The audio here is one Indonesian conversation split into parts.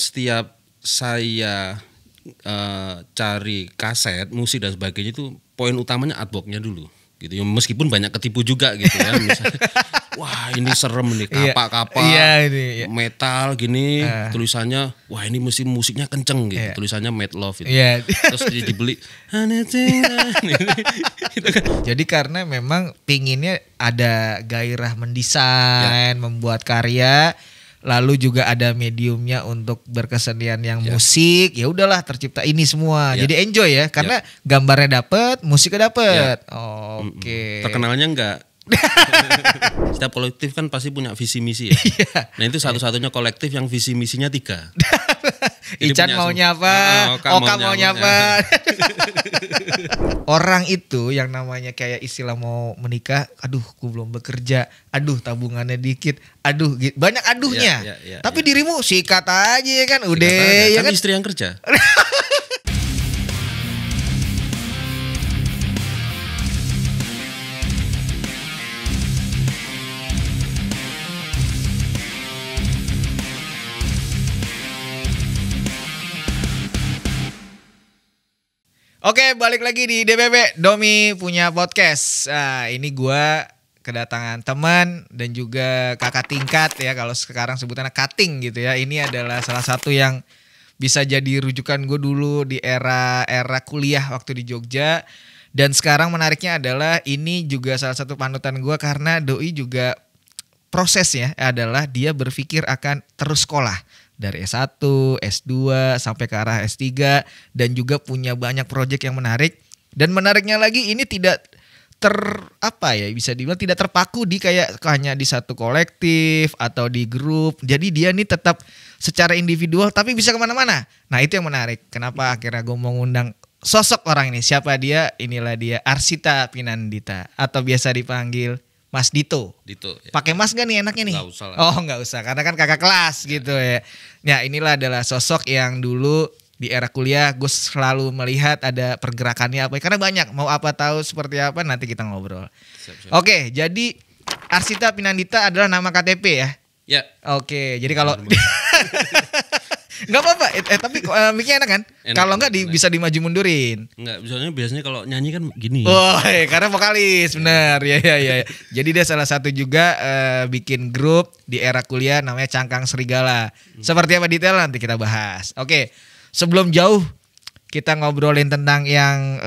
Setiap saya cari kaset, musik dan sebagainya itu poin utamanya artworknya dulu gitu. Ya, meskipun banyak ketipu juga gitu ya. Misalnya, wah ini serem nih kapak-kapak, metal gini, tulisannya, wah ini mesti musiknya kenceng gitu, tulisannya Mad Love itu. Terus dibeli. Jadi karena memang pinginnya ada gairah mendesain, membuat karya. Lalu juga ada mediumnya untuk berkesenian yang musik, ya udahlah tercipta ini semua. Jadi enjoy ya, karena gambarnya dapet, musiknya dapet. Oke. Terkenalnya enggak. Setiap kolektif kan pasti punya visi misi ya. Nah itu satu-satunya kolektif yang visi misinya 3. Ican maunya apa? Oka maunya apa? Orang itu yang namanya kayak istilah mau menikah, aduh gue belum bekerja, aduh tabungannya dikit, aduh banyak aduhnya. Tapi dirimu sikat aja ya kan, udah ya kan kan istri yang kerja. Oke, balik lagi di DBB, Domi punya podcast. Nah, ini gua kedatangan teman dan juga kakak tingkat ya, kalau sekarang sebutannya kating gitu ya. Ini adalah salah satu yang bisa jadi rujukan gue dulu di era kuliah waktu di Jogja. Dan sekarang menariknya adalah ini juga salah satu panutan gue karena doi juga prosesnya adalah dia berpikir akan terus sekolah. Dari S1, S2 sampai ke arah S3 dan juga punya banyak proyek yang menarik. Dan menariknya lagi ini tidak bisa dibilang tidak terpaku di kayak hanya di satu kolektif atau di grup. Jadi dia nih tetap secara individual tapi bisa kemana-mana. Nah itu yang menarik. Kenapa akhirnya gue mau ngundang sosok orang ini. Siapa dia? Inilah dia, Arsita Pinandita atau biasa dipanggil Mas Dito. Ya. Pakai mas gak nih enaknya nih? Nggak usah lah. Oh nggak usah, karena kan kakak kelas gitu ya. Ya inilah adalah sosok yang dulu di era kuliah gue selalu melihat ada pergerakannya apa. Karena banyak, mau apa tahu seperti apa nanti kita ngobrol. Siap. Oke, jadi Arsita Pinandita adalah nama KTP ya? Ya. Oke, jadi kalau... Gak apa-apa, tapi mic-nya enak kan? Kalau enggak bisa dimaju mundurin. Enggak, biasanya kalau nyanyi kan gini. Oh, karena vokalis, bener. Ya. Jadi dia salah satu juga bikin grup di era kuliah namanya Cangkang Serigala. Seperti apa detail nanti kita bahas. Oke, sebelum jauh kita ngobrolin tentang yang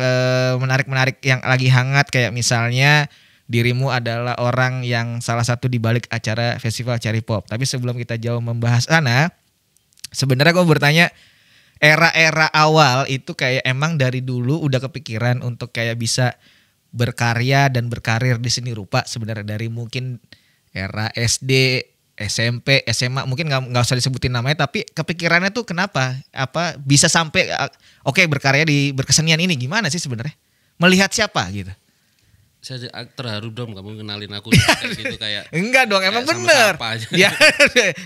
menarik-menarik yang lagi hangat, kayak misalnya dirimu adalah orang yang salah satu di balik acara Festival Cherry Pop. Tapi sebelum kita jauh membahas sana, sebenarnya gue bertanya, era-era awal itu kayak emang dari dulu udah kepikiran untuk kayak bisa berkarya dan berkarir di seni rupa sebenarnya dari mungkin era SD, SMP, SMA, mungkin nggak usah disebutin namanya, tapi kepikirannya tuh kenapa? Apa bisa sampai berkarya di berkesenian ini gimana sih sebenarnya? Melihat siapa gitu? Saya terharu dong kamu kenalin aku kayak gitu kayak. Enggak dong, emang bener.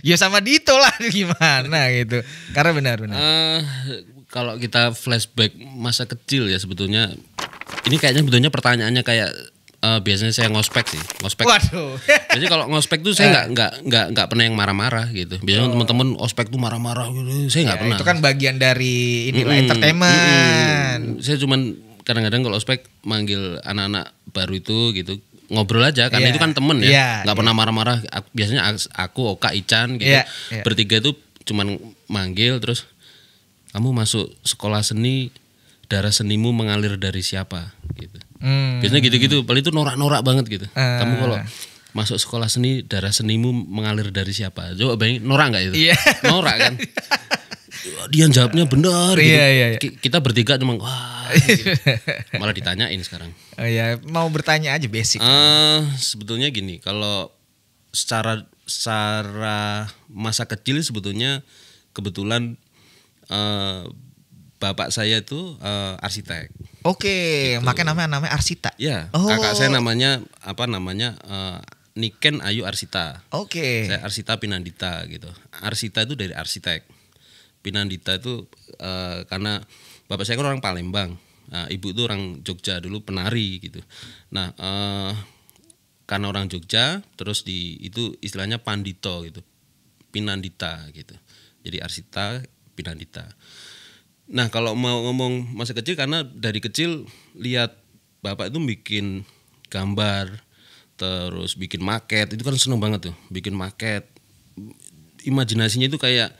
Ya sama Dito lah gimana gitu. Karena benar. Kalau kita flashback masa kecil ya sebetulnya ini kayaknya sebetulnya pertanyaannya kayak biasanya saya ngospek. Waduh. Jadi kalau ngospek tuh saya nggak pernah yang marah-marah gitu. Biasanya teman-teman ospek tuh marah-marah gitu. Saya nggak pernah. Itu kan bagian dari inilah entertainment. Saya cuman kadang-kadang kalau ospek manggil anak-anak baru itu gitu ngobrol aja karena itu kan temen ya, nggak pernah marah-marah. Biasanya aku, Oka, Ican gitu bertiga itu cuman manggil terus kamu masuk sekolah seni, darah senimu mengalir dari siapa gitu. Biasanya gitu-gitu, paling itu norak-norak banget gitu. Kamu kalau masuk sekolah seni, darah senimu mengalir dari siapa? Coba bayangin, norak nggak itu? Norak kan? Dia jawabnya benar gitu. Kita bertiga cuma wah gitu. Malah ditanyain sekarang. Oh iya, mau bertanya aja basic. Sebetulnya gini, kalau secara masa kecil sebetulnya kebetulan bapak saya itu arsitek. Oke, gitu. Makanya namanya Arsita. Ya, kakak saya namanya Niken Ayu Arsita. Oke. Saya Arsita Pinandita gitu. Arsita itu dari arsitek. Pinandita itu karena bapak saya kan orang Palembang, ibu itu orang Jogja dulu penari gitu. Nah karena orang Jogja terus itu istilahnya Pandito gitu, Pinandita gitu. Jadi Arsita Pinandita. Nah kalau mau ngomong masa kecil, karena dari kecil lihat bapak itu bikin gambar, terus bikin maket, itu kan seneng banget tuh bikin maket. Imajinasinya itu kayak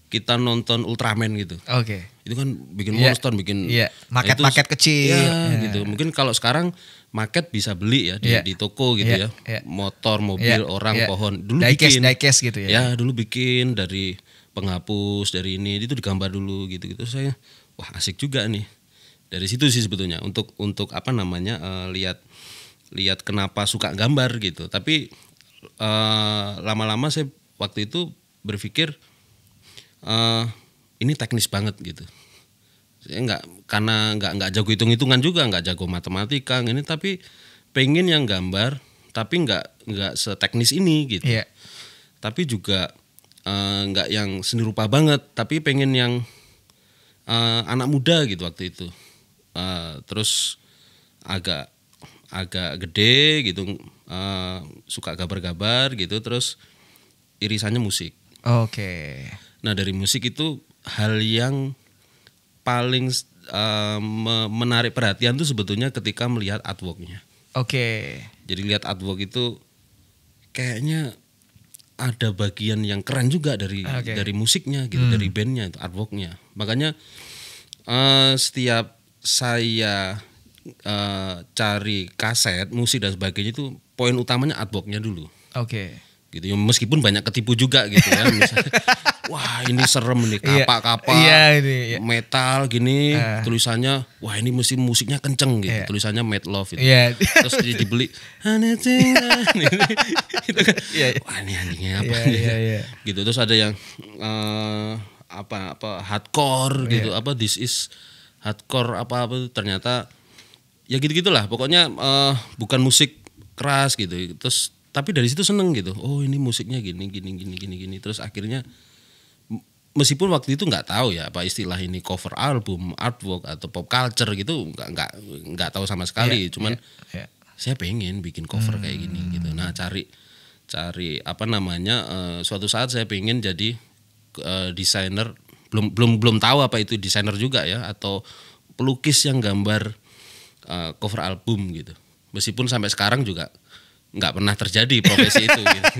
kita nonton Ultraman gitu. Oke. Itu kan bikin monster, bikin maket-maket kecil. Gitu. Mungkin kalau sekarang maket bisa beli ya di toko gitu ya. Motor, mobil, orang, pohon. Dulu diecast gitu ya. Ya, dulu bikin dari penghapus, dari ini itu digambar dulu gitu-gitu. Saya wah asik juga nih. Dari situ sih sebetulnya untuk apa namanya lihat kenapa suka gambar gitu. Tapi lama-lama saya waktu itu berpikir ini teknis banget gitu. Saya nggak jago hitung-hitungan juga, nggak jago matematika ini, tapi pengen yang gambar tapi nggak seteknis ini gitu. Yeah. Tapi juga nggak yang seni rupa banget, tapi pengen yang anak muda gitu waktu itu. Terus agak gede gitu, suka gambar-gambar gitu, terus irisannya musik. Oke. Nah dari musik itu hal yang paling menarik perhatian tuh sebetulnya ketika melihat artworknya. Oke. Jadi lihat artwork itu kayaknya ada bagian yang keren juga dari musiknya gitu, dari bandnya itu artworknya. Makanya setiap saya cari kaset musik dan sebagainya itu poin utamanya artworknya dulu. Oke. Gitu ya, meskipun banyak ketipu juga gitu ya. Misalnya, wah ini serem nih, kapak-kapak, metal gini, tulisannya, wah ini mesti musiknya kenceng gitu, tulisannya Mad Love itu. Terus dibeli, gitu kan, wah ini anjingnya apa gitu. Terus ada yang apa hardcore gitu, apa this is hardcore apa ternyata ya gitu-gitulah. Pokoknya bukan musik keras gitu. Terus tapi dari situ seneng gitu. Oh ini musiknya gini. Terus akhirnya meskipun waktu itu nggak tahu ya apa istilah ini cover album, artwork atau pop culture gitu, nggak tahu sama sekali. Cuman saya pengen bikin cover kayak gini gitu. Nah cari apa namanya suatu saat saya pengen jadi desainer. Belum tahu apa itu desainer juga ya, atau pelukis yang gambar cover album gitu. Meskipun sampai sekarang juga nggak pernah terjadi profesi itu gitu.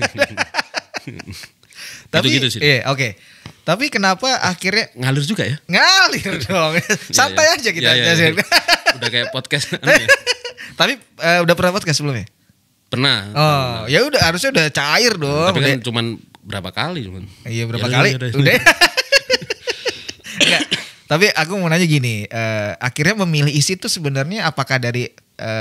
Tapi gitu sih. Oke. Tapi kenapa akhirnya ngalir juga ya? Ngalir dong. Santai aja kita aja. Udah kayak podcast. Tapi udah pernah podcast sebelumnya? Pernah. Oh, ya udah harusnya udah cair dong. Tapi kan cuman berapa kali cuman. Iya, berapa kali? Udah. Enggak. Tapi aku mau nanya gini, akhirnya memilih isi itu sebenarnya apakah dari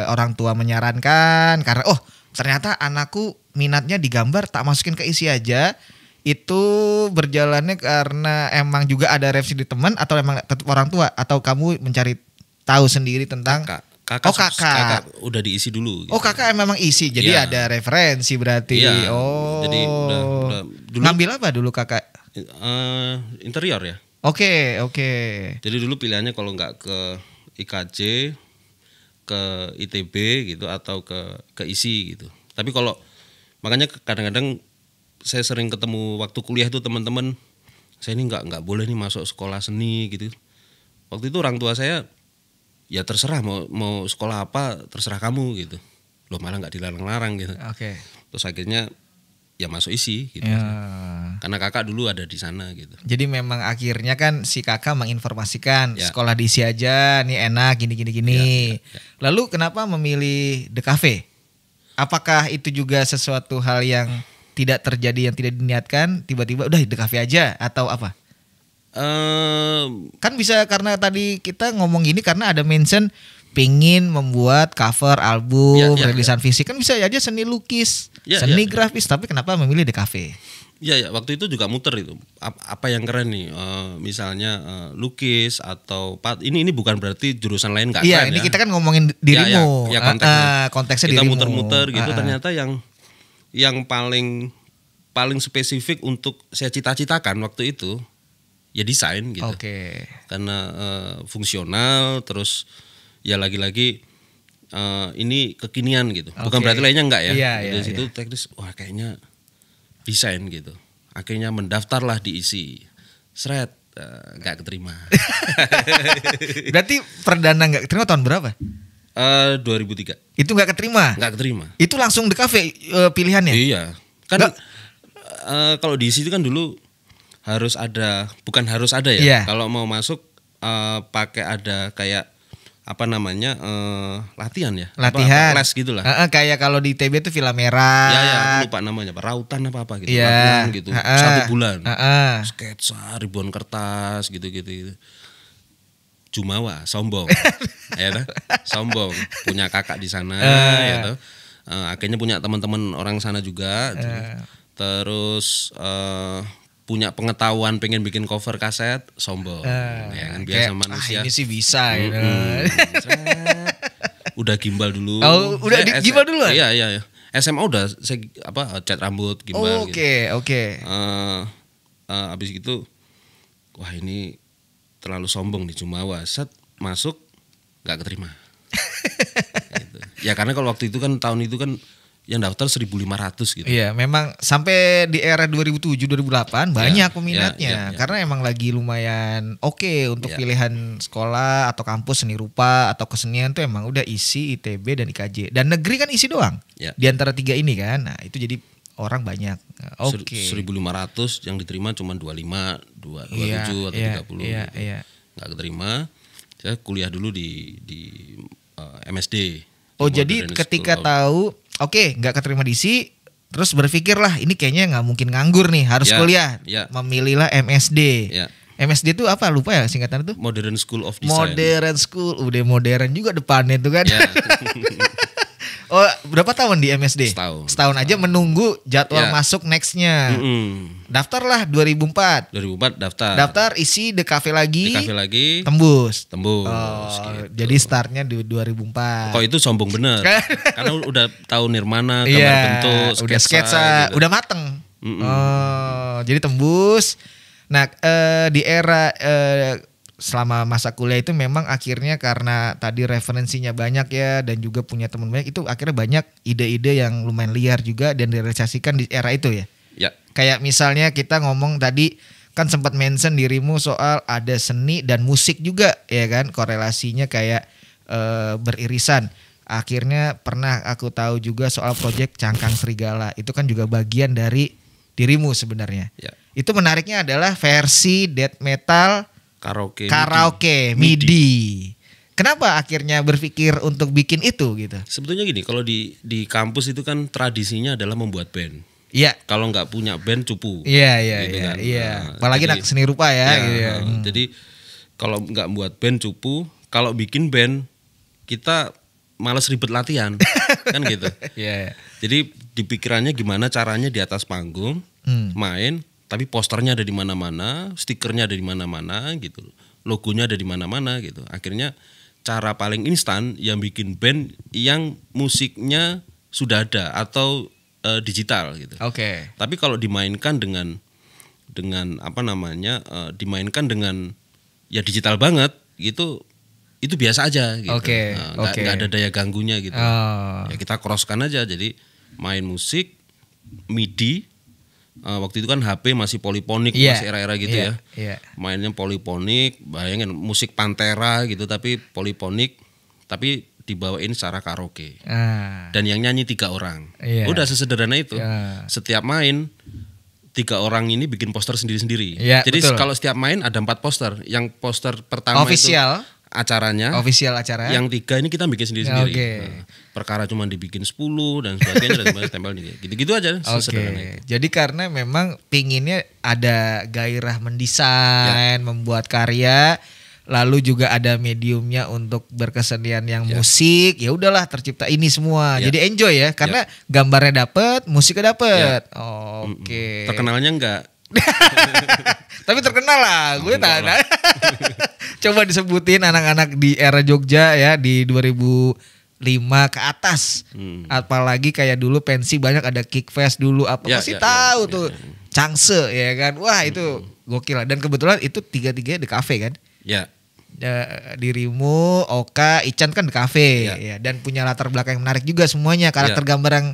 orang tua menyarankan karena ternyata anakku minatnya digambar, tak masukin ke isi aja, itu berjalannya karena emang juga ada revisi di teman atau emang tetap orang tua, atau kamu mencari tahu sendiri tentang kakak udah diisi dulu gitu. Kakak memang isi, jadi ada referensi berarti. Jadi udah dulu. Ngambil apa dulu kakak? Interior ya. Oke. Jadi dulu pilihannya kalau nggak ke IKJ, ke ITB gitu, atau ke ISI gitu. Tapi kalau makanya kadang-kadang saya sering ketemu waktu kuliah tuh teman-teman, saya ini nggak boleh nih masuk sekolah seni gitu. Waktu itu orang tua saya ya terserah mau sekolah apa terserah kamu gitu. Loh malah nggak dilarang-larang gitu. Oke. Terus akhirnya ya masuk ISI gitu. Karena kakak dulu ada di sana gitu. Jadi memang akhirnya kan si kakak menginformasikan sekolah di ISI aja nih enak gini. Ya. Lalu kenapa memilih The Cafe? Apakah itu juga sesuatu hal yang tidak terjadi, yang tidak diniatkan, tiba-tiba udah The Cafe aja atau apa? Kan bisa karena tadi kita ngomong gini karena ada mention pingin membuat cover album, rilisan fisik, kan bisa aja seni lukis, seni grafis, tapi kenapa memilih The Cafe? Ya, waktu itu juga muter itu. Apa yang keren nih? Misalnya lukis atau ini bukan berarti jurusan lain nggak keren ya. Iya, ini kita kan ngomongin dirimu. Konteksnya kita dirimu. Kita muter-muter gitu. Ternyata yang paling spesifik untuk saya cita-citakan waktu itu ya desain gitu. Oke. Karena fungsional, terus ya lagi-lagi ini kekinian gitu. Bukan berarti lainnya enggak ya. Dari situ teknis, wah kayaknya desain gitu. Akhirnya mendaftarlah di ISI. seret nggak keterima. Berarti perdana nggak keterima tahun berapa? 2003. Itu nggak keterima? Nggak keterima. Itu langsung di kafe pilihannya? Iya. Kan kalau di situ kan dulu bukan harus ada ya. Iya. Kalau mau masuk pakai ada kayak apa namanya latihan ya, latihan les gitulah. Kayak kalau di TB itu Villa Merah. Ya aku lupa namanya, rautan apa gitu, yeah. latihan gitu 1 bulan, sketsa ribuan kertas gitu. Jumawa sombong, ya toh? Sombong, punya kakak di sana, ya toh? Akhirnya punya teman-teman orang sana juga, terus punya pengetahuan pengen bikin cover kaset, sombong, ya kan biasa manusia. Ini sih bisa, gitu. Udah gimbal dulu. Oh, udah gimbal dulu? Iya. SMA udah cat rambut gimbal. Oke. Abis gitu, wah ini terlalu sombong nih Jumawa. Masuk nggak keterima. Gitu. Ya karena kalau waktu itu kan tahun itu kan yang daftar 1.500 gitu. Iya, memang sampai di era 2007-2008 banyak peminatnya. Karena emang lagi lumayan oke untuk pilihan sekolah atau kampus seni rupa atau kesenian tuh emang udah isi ITB dan IKJ. Dan negeri kan isi doang. Di antara 3 ini kan. Nah, itu jadi orang banyak. Oke. 1.500 yang diterima cuma 25, 27 atau 30. Iya. Nggak keterima. Saya kuliah dulu di MSD. Jadi ketika tahu nggak keterima di ISI, terus berpikirlah ini kayaknya nggak mungkin nganggur nih, harus kuliah. Memilihlah MSD. MSD itu apa? Lupa ya singkatan itu? Modern School of Design. Modern School, udah modern juga depannya itu kan. Berapa tahun di MSD? Setahun aja menunggu jadwal masuk nextnya. Daftarlah 2004 daftar isi The Cafe lagi. Tembus. Gitu. Jadi startnya di 2004. Kok itu sombong bener. Karena udah tahu Nirmana, gambar bentuk, udah sketsa gitu. Udah mateng. Jadi tembus. Nah, di era selama masa kuliah itu memang akhirnya karena tadi referensinya banyak ya dan juga punya teman banyak, itu akhirnya banyak ide-ide yang lumayan liar juga dan direalisasikan di era itu ya. Kayak misalnya kita ngomong tadi kan sempat mention dirimu soal ada seni dan musik juga ya kan, korelasinya kayak beririsan. Akhirnya pernah aku tahu juga soal proyek Cangkang Serigala, itu kan juga bagian dari dirimu sebenarnya. Itu menariknya adalah versi death metal karaoke MIDI. Kenapa akhirnya berpikir untuk bikin itu gitu? Sebetulnya gini, kalau di kampus itu kan tradisinya adalah membuat band. Iya. Kalau nggak punya band cupu. Iya. Kan? Apalagi anak seni rupa ya. Gitu ya. Jadi kalau nggak buat band cupu, kalau bikin band kita malas ribet latihan, kan gitu. Iya. Jadi di pikirannya gimana caranya di atas panggung main. Tapi posternya ada di mana-mana, stikernya ada di mana-mana gitu, logonya ada di mana-mana gitu. Akhirnya cara paling instan yang bikin band yang musiknya sudah ada atau digital gitu. Tapi kalau dimainkan dengan dimainkan dengan ya digital banget gitu, itu biasa aja gitu. Nggak ada daya ganggunya gitu. Ya kita crosskan aja, jadi main musik MIDI. Waktu itu kan HP masih poliponik, masih era-era gitu ya. Mainnya poliponik, bayangin musik Pantera gitu tapi poliponik, tapi dibawain secara karaoke. Dan yang nyanyi 3 orang. Udah sesederhana itu. Setiap main 3 orang ini bikin poster sendiri-sendiri. Jadi kalau setiap main ada 4 poster. Yang poster pertama official itu acaranya. Yang 3 ini kita bikin sendiri-sendiri. Perkara cuma dibikin 10 dan sebagainya dan sebagainya tempel gitu-gitu aja. Jadi karena memang pinginnya ada gairah mendesain, membuat karya, lalu juga ada mediumnya untuk berkesenian yang musik, ya udahlah tercipta ini semua. Jadi enjoy ya, karena gambarnya dapet, musiknya dapet. Terkenalnya enggak. Tapi terkenal lah, gue tahu. Coba disebutin anak-anak di era Jogja ya di 2005 ke atas. Apalagi kayak dulu pensi banyak ada Kickfest dulu pasti tahu tuh. Cangse ya kan. Wah, itu gokil. Dan kebetulan itu 3-3 di kafe kan. Dirimu, Oka, Ican kan di kafe ya, dan punya latar belakang yang menarik juga semuanya. Karakter gambar yang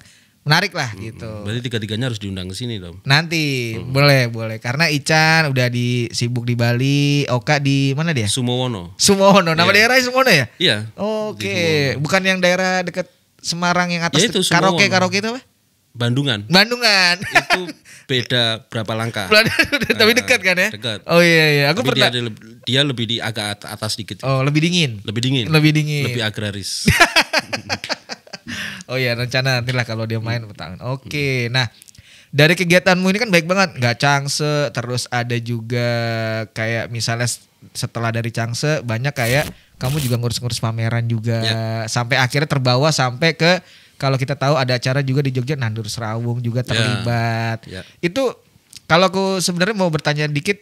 menarik lah gitu. Berarti tiga-tiganya harus diundang ke sini dong. Nanti boleh. Karena Ican udah sibuk di Bali, Oka di mana dia? Sumowono. Nama daerah Sumowono ya? Iya. Oke. Bukan yang daerah dekat Semarang yang atas itu karaoke itu apa? Bandungan. Itu beda berapa langkah. Tapi dekat kan ya? Dekat. Oh iya. Aku tapi pernah. Dia lebih di agak atas dikit. Oh, lebih dingin. Lebih agraris. Oh iya, rencana nantilah kalau dia main petang. Oke. Nah, dari kegiatanmu ini kan baik banget, nggak Changse, terus ada juga kayak misalnya setelah dari Changse banyak kayak kamu juga ngurus-ngurus pameran juga, sampai akhirnya terbawa sampai ke kalau kita tahu ada acara juga di Jogja Nandur Serawung juga terlibat. Itu kalau aku sebenarnya mau bertanya dikit,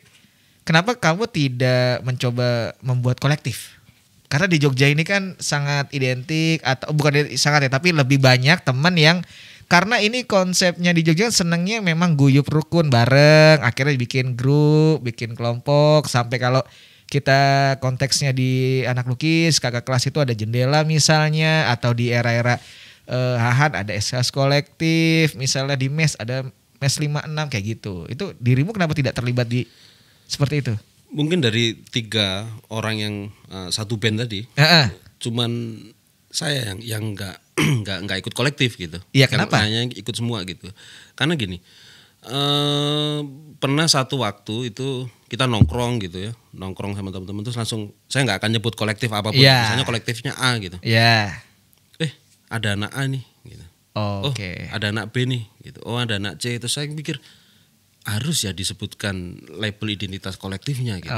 kenapa kamu tidak mencoba membuat kolektif? Karena di Jogja ini kan sangat identik, atau bukan sangat ya, tapi lebih banyak teman yang karena ini konsepnya di Jogja senengnya memang guyup rukun bareng, akhirnya bikin grup, bikin kelompok, sampai kalau kita konteksnya di anak lukis kakak kelas itu ada jendela misalnya, atau di era-era Hahan ada SKS kolektif, misalnya di MES ada MES 56 kayak gitu. Itu dirimu kenapa tidak terlibat di seperti itu? Mungkin dari 3 orang yang satu band tadi, cuman saya yang nggak ikut kolektif gitu. Iya, kenapa? Hanya ikut semua gitu. Karena gini, pernah satu waktu itu kita nongkrong gitu ya, nongkrong sama teman-teman terus langsung saya nggak akan nyebut kolektif apapun, misalnya kolektifnya A gitu. Iya. Ada anak A nih gitu. Oke. Ada anak B nih gitu. Ada anak C. Terus saya pikir harus ya disebutkan label identitas kolektifnya gitu.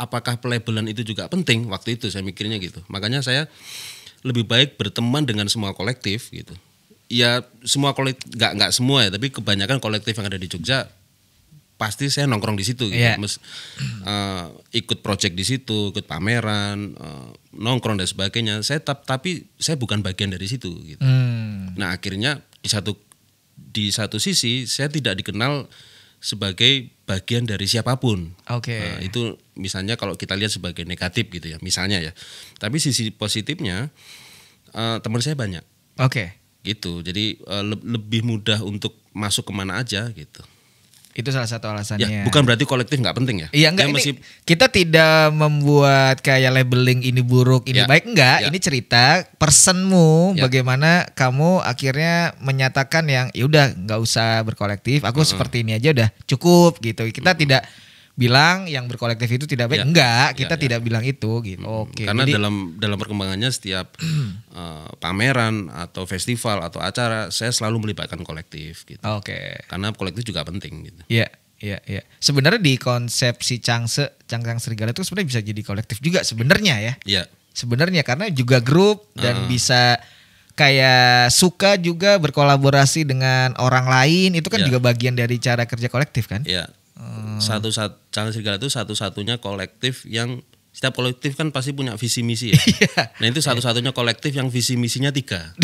Apakah pelabelan itu juga penting waktu itu saya mikirnya gitu. Makanya saya lebih baik berteman dengan semua kolektif gitu. Ya semua kolektif, nggak semua ya, tapi kebanyakan kolektif yang ada di Jogja pasti saya nongkrong di situ gitu. Ikut project di situ, ikut pameran, nongkrong dan sebagainya. Tapi saya bukan bagian dari situ gitu. Nah akhirnya di satu sisi saya tidak dikenal sebagai bagian dari siapapun. Itu misalnya kalau kita lihat sebagai negatif gitu ya, misalnya ya. Tapi sisi positifnya teman saya banyak. Gitu. Jadi lebih mudah untuk masuk kemana aja gitu. Itu salah satu alasannya. Ya, bukan berarti kolektif nggak penting ya. Iya enggak, kita tidak membuat kayak labeling ini buruk, ini baik, enggak. Ini cerita personmu, bagaimana kamu akhirnya menyatakan yang ya udah nggak usah berkolektif, aku seperti ini aja udah cukup gitu. Kita tidak bilang yang berkolektif itu tidak baik, enggak, kita tidak bilang itu gitu. Karena jadi, dalam perkembangannya setiap pameran atau festival atau acara saya selalu melibatkan kolektif gitu. Karena kolektif juga penting gitu. Iya. Sebenarnya di konsep si Changse Serigala itu sebenarnya bisa jadi kolektif juga sebenarnya ya. Iya. Sebenarnya karena juga grup dan bisa kayak suka juga berkolaborasi dengan orang lain, itu kan juga bagian dari cara kerja kolektif kan? Iya. Changse Serigala itu satu-satunya kolektif yang setiap kolektif kan pasti punya visi misi ya. Nah itu satu-satunya kolektif yang visi misinya 3.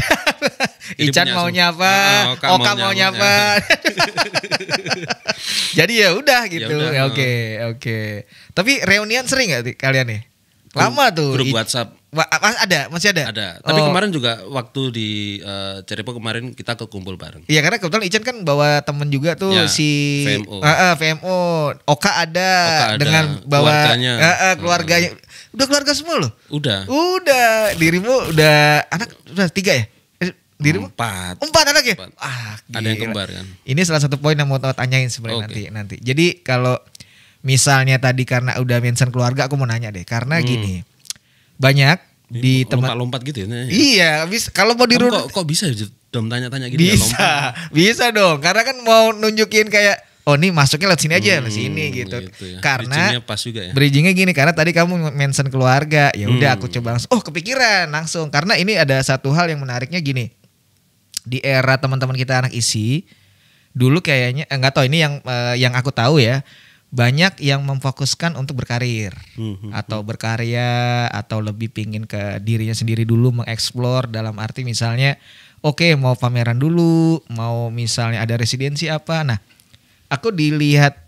Ican maunya apa, Oka maunya apa. Jadi ya udah gitu. Oke. Tapi reunian sering nggak kalian nih? Lama tuh. Grup WhatsApp. Masih ada. Ada. Tapi kemarin juga waktu di Cerepo kemarin kita kekumpul bareng. Iya karena kebetulan Ican kan bawa temen juga tuh si VMO. Oka ada dengan bawa keluarganya. Udah keluarga semua loh. Udah. Dirimu udah anak udah 3 ya? Dirimu 4 anak ya? Ada yang kembar kan. Ini salah satu poin yang mau tanyain sebenarnya nanti. Jadi kalau misalnya tadi karena udah mention keluarga, aku mau nanya deh. Karena gini, banyak di teman lompat gitu ya. Iya, kalau mau dirunut kok bisa Dom tanya-tanya gini bisa dong. Karena kan mau nunjukin kayak nih masuknya lewat sini aja, lewat sini gitu. Ya. Karena bridgingnya pas juga ya. Bridgingnya gini, karena tadi kamu mention keluarga, ya udah aku coba langsung. Kepikiran langsung. Karena ini ada satu hal yang menariknya gini. Di era teman-teman kita anak isi, dulu kayaknya nggak tahu ini yang aku tahu ya, banyak yang memfokuskan untuk berkarir atau berkarya atau lebih pingin ke dirinya sendiri dulu, mengeksplor dalam arti misalnya mau pameran dulu, mau misalnya ada residensi apa. Nah, aku melihat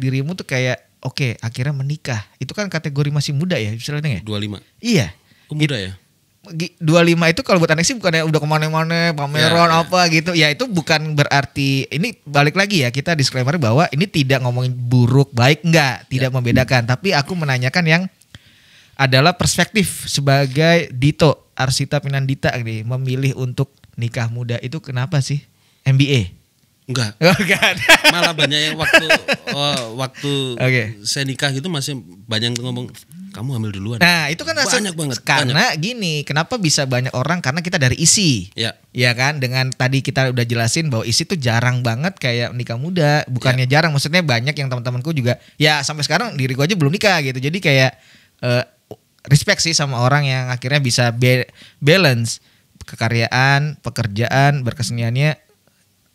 dirimu tuh kayak akhirnya menikah. Itu kan kategori masih muda ya, misalnya ya? 25. Iya. Muda ya? 25 itu kalau buat anak sih bukannya udah kemana-mana pameran apa gitu. Ya itu bukan berarti, ini balik lagi ya, kita disclaimer bahwa ini tidak ngomongin buruk baik, enggak, tidak membedakan. Tapi aku menanyakan yang adalah perspektif sebagai Dito Arsita Pinandita nih, memilih untuk nikah muda itu kenapa sih? MBA? Enggak. Malah banyak yang waktu saya nikah gitu masih banyak yang ngomong kamu hamil duluan. Nah itu kan banyak banget. Karena gini, kenapa bisa banyak orang? Karena kita dari isi. Ya kan, dengan tadi kita udah jelasin bahwa isi tuh jarang banget kayak nikah muda. Bukannya jarang, maksudnya banyak yang teman-temanku juga. Ya sampai sekarang diriku aja belum nikah gitu. Jadi kayak respect sih sama orang yang akhirnya bisa balance kekaryaan, pekerjaan, berkeseniannya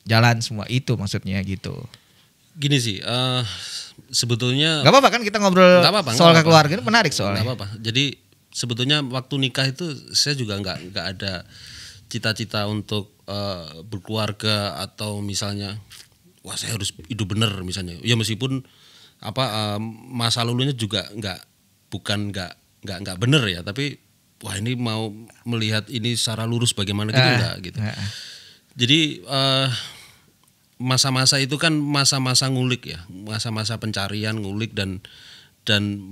jalan semua itu, maksudnya gitu. Gini sih, sebetulnya gak apa-apa kan kita ngobrol soal keluarga, ini menarik soalnya. Gak apa-apa. Jadi sebetulnya waktu nikah itu saya juga nggak ada cita-cita untuk berkeluarga atau misalnya wah saya harus hidup bener misalnya. Ya meskipun masa lalunya juga nggak bener ya, tapi wah ini mau melihat ini secara lurus bagaimana gitu enggak gitu. Jadi masa-masa itu kan masa-masa ngulik ya, masa-masa pencarian, ngulik dan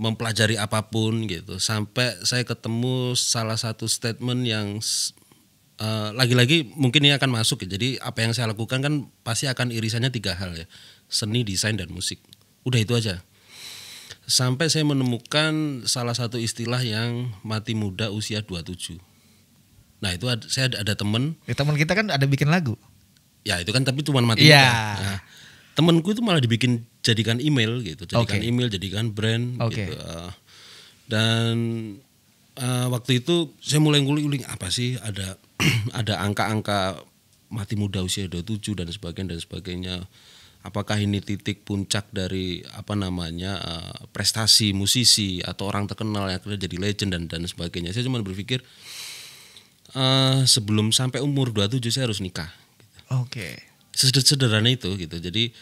mempelajari apapun gitu. Sampai saya ketemu salah satu statement yang lagi-lagi mungkin ini akan masuk ya. Jadi apa yang saya lakukan kan pasti akan irisannya 3 hal ya, seni, desain, dan musik. Udah itu aja. Sampai saya menemukan salah satu istilah yang mati muda usia 27. Nah itu saya ada temen. Ya, temen kita kan ada bikin lagu. Ya itu kan tapi cuma mati muda. Nah, temenku itu malah jadikan email gitu, email, jadikan brand gitu. Dan waktu itu saya mulai ngulik-ngulik apa sih ada ada angka-angka mati muda usia 27 dan sebagainya. Apakah ini titik puncak dari prestasi musisi atau orang terkenal yang akhirnya jadi legend dan sebagainya. Saya cuma berpikir sebelum sampai umur 27 saya harus nikah. Sederhana itu gitu. Jadi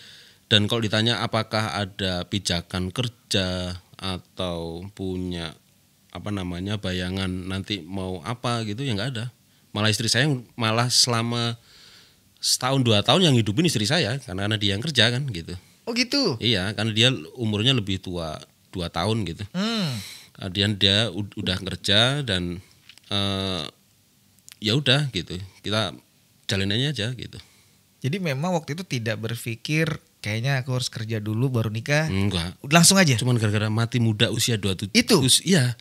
dan kalau ditanya apakah ada pijakan kerja atau punya bayangan nanti mau apa gitu, ya nggak ada. Malah istri saya selama setahun 2 tahun yang hidupin istri saya karena dia yang kerja kan gitu. Oh gitu. Iya, karena dia umurnya lebih tua 2 tahun gitu. Dia udah kerja dan ya udah gitu. Kita jalaninnya aja gitu. Jadi memang waktu itu tidak berpikir kayaknya aku harus kerja dulu baru nikah. Enggak. Langsung aja. Cuman gara-gara mati muda usia 27. Itu. Iya.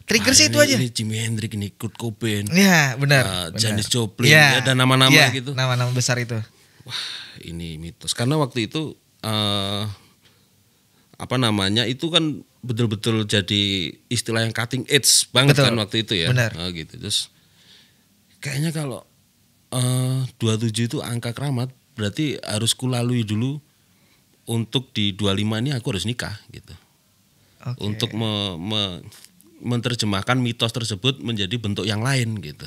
Trigger sih itu aja. Ini Jimi Hendrix, ini Kurt Cobain. Iya, benar. Janis Joplin, ada nama-nama gitu. Nama-nama besar itu. Wah, ini mitos. Karena waktu itu itu kan betul-betul jadi istilah yang cutting edge banget. Betul. Kan waktu itu ya. Benar. Gitu. Terus kayaknya kalau 27 itu angka keramat, berarti harus kulalui dulu untuk di 25 ini aku harus nikah gitu. Untuk menerjemahkan mitos tersebut menjadi bentuk yang lain gitu.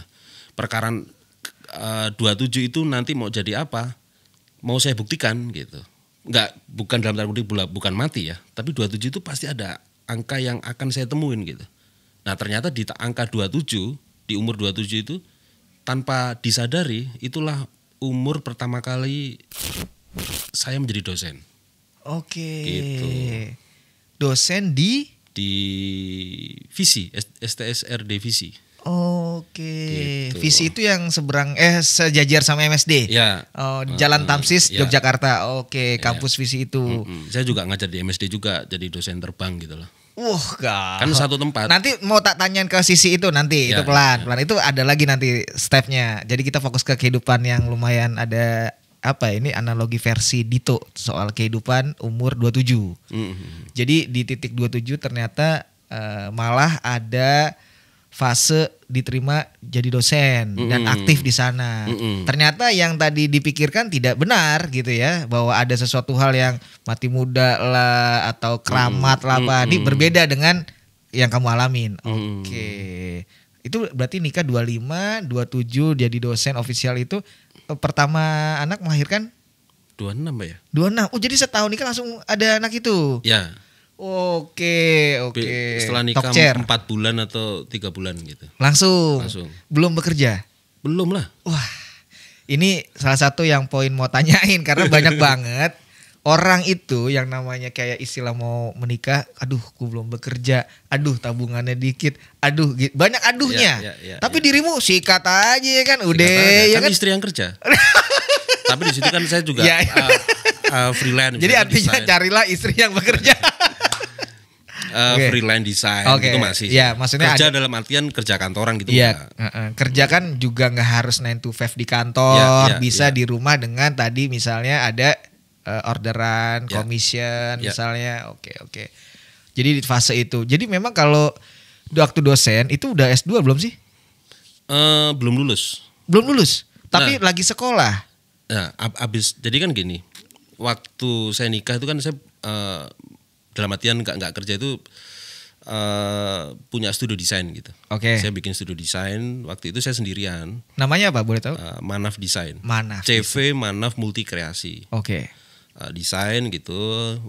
Perkara 27 itu nanti mau jadi apa? Mau saya buktikan gitu. Bukan dalam tanda kutip bukan mati ya, tapi 27 itu pasti ada angka yang akan saya temuin gitu. Nah, ternyata di angka 27, di umur 27 itu tanpa disadari itulah umur pertama kali saya menjadi dosen. Gitu. Dosen di Visi, STSRD Visi. Gitu. Visi itu yang sejajar sama MSD. Ya. Jalan Tamsis, Yogyakarta. Kampus Visi itu. Saya juga ngajar di MSD juga, jadi dosen terbang gitu loh. Kan satu tempat. Nanti mau tak tanyain ke sisi itu nanti, itu pelan. Itu ada lagi nanti stepnya. Jadi kita fokus ke kehidupan yang lumayan ada ini analogi versi Dito soal kehidupan umur 27. Jadi di titik 27 ternyata malah ada fase diterima jadi dosen dan aktif di sana. Ternyata yang tadi dipikirkan tidak benar gitu ya, bahwa ada sesuatu hal yang mati muda lah atau keramat lah apa. Ini berbeda dengan yang kamu alamin. Itu berarti nikah 25, 27 jadi dosen ofisial itu pertama anak melahirkan 26 ya? 26. Oh jadi setahun nikah langsung ada anak itu? Ya. Oke. Setelah nikah 4 bulan atau 3 bulan gitu. Langsung. Belum bekerja? Belum lah. Wah, ini salah satu yang poin mau tanyain karena banyak banget orang itu yang namanya kayak istilah mau menikah, aduh gue belum bekerja, aduh tabungannya dikit, aduh banyak aduhnya. Tapi dirimu sikat aja kan udah ya kan istri yang kerja. Tapi di situ kan saya juga freelance. Jadi artinya design. Carilah istri yang bekerja. Freelance design itu masih. Ya, maksudnya kerja dalam artian kerja kantoran gitu. Iya, kerja kan juga nggak harus 9 to 5 di kantor, bisa di rumah dengan tadi misalnya ada orderan, commission misalnya. Oke. Jadi di fase itu. Jadi memang kalau waktu dosen itu udah S2 belum sih? Belum lulus. Belum lulus. Tapi lagi sekolah. Nah, abis jadi kan gini. Waktu saya nikah itu kan saya dalam artian nggak kerja itu punya studio desain gitu. Oke. Saya bikin studio desain. Waktu itu saya sendirian. Namanya apa boleh tahu? Manaf Design. Manaf. CV Manaf Multi Kreasi. Oke. Desain gitu.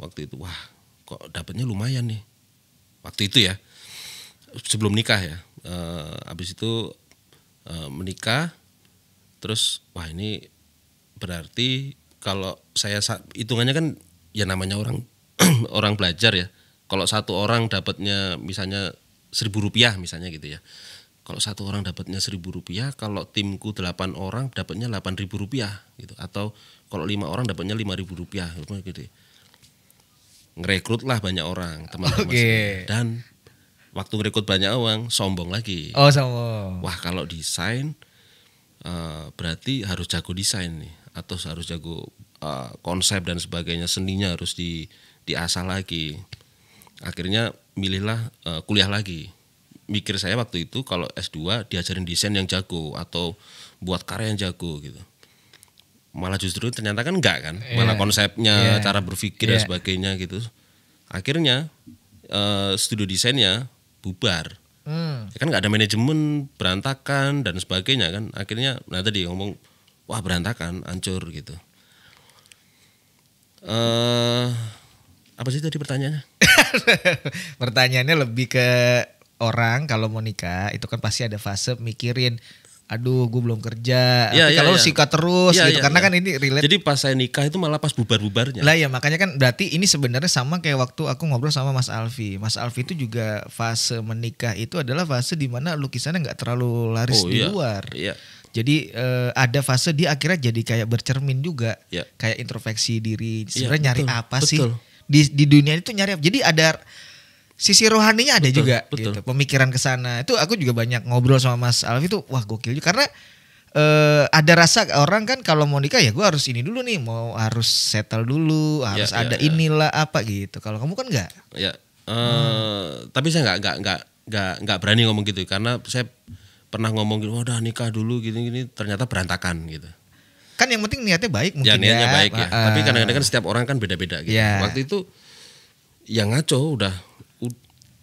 Waktu itu wah kok dapatnya lumayan nih. Waktu itu ya. Sebelum nikah ya. Habis itu menikah. Terus wah ini berarti kalau saya hitungannya kan ya namanya orang orang belajar ya. Kalau satu orang dapatnya misalnya Rp1.000 misalnya gitu ya. Kalau satu orang dapatnya Rp1.000, kalau timku 8 orang dapatnya Rp8.000 gitu. Atau kalau 5 orang dapatnya Rp5.000 gitu. Ngerekrut lah banyak orang teman-teman. Dan waktu ngerekrut banyak orang sombong lagi. Oh sombong. Wah kalau desain berarti harus jago desain nih. Atau harus jago konsep dan sebagainya, seninya harus diasah lagi. Akhirnya milihlah kuliah lagi. Mikir saya waktu itu kalau S2 diajarin desain yang jago atau buat karya yang jago gitu. Malah justru ternyata kan enggak kan. Malah konsepnya, cara berpikir dan sebagainya gitu. Akhirnya studio desainnya bubar. Ya kan enggak ada manajemen, berantakan dan sebagainya kan. Akhirnya tadi ngomong wah berantakan, hancur gitu. Apa sih tadi pertanyaannya? Pertanyaannya lebih ke orang kalau mau nikah itu kan pasti ada fase mikirin, aduh gue belum kerja. Tapi kalau sikat terus gitu karena kan ini relate. Jadi pas saya nikah itu malah pas bubar-bubarnya. Lah ya makanya kan berarti ini sebenarnya sama kayak waktu aku ngobrol sama Mas Alfi. Mas Alfi itu juga fase menikah itu adalah fase di mana lukisannya nggak terlalu laris di luar. Iya. Jadi ada fase dia akhirnya jadi kayak bercermin juga, kayak introspeksi diri. Sebenarnya nyari apa sih di dunia itu nyari apa? Jadi ada sisi rohaninya ada juga, gitu. Pemikiran ke sana. Itu aku juga banyak ngobrol sama Mas Alfi itu, wah gokil juga karena ada rasa orang kan kalau mau nikah ya gue harus ini dulu nih, mau harus settle dulu, harus ada inilah apa gitu. Kalau kamu kan enggak. Ya, tapi saya nggak berani ngomong gitu karena saya pernah ngomong gitu, udah nikah dulu gini-gini ternyata berantakan gitu. Kan yang penting niatnya baik mungkin ya. Niatnya baik ya. Tapi kadang-kadang kan setiap orang kan beda-beda gitu. Waktu itu yang ngaco udah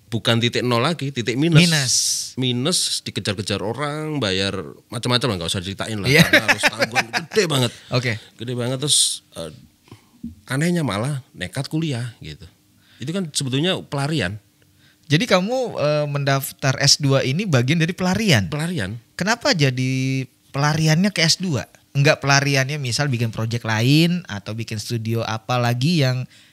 bukan titik nol lagi, titik minus dikejar-kejar orang, bayar macam-macam lah, nggak usah ceritain lah. Karena harus tanggung gede banget. Gede banget terus anehnya malah nekat kuliah gitu. Itu kan sebetulnya pelarian. Jadi kamu mendaftar S2 ini bagian dari pelarian? Pelarian. Kenapa jadi pelariannya ke S2? Enggak pelariannya misal bikin project lain atau bikin studio apa lagi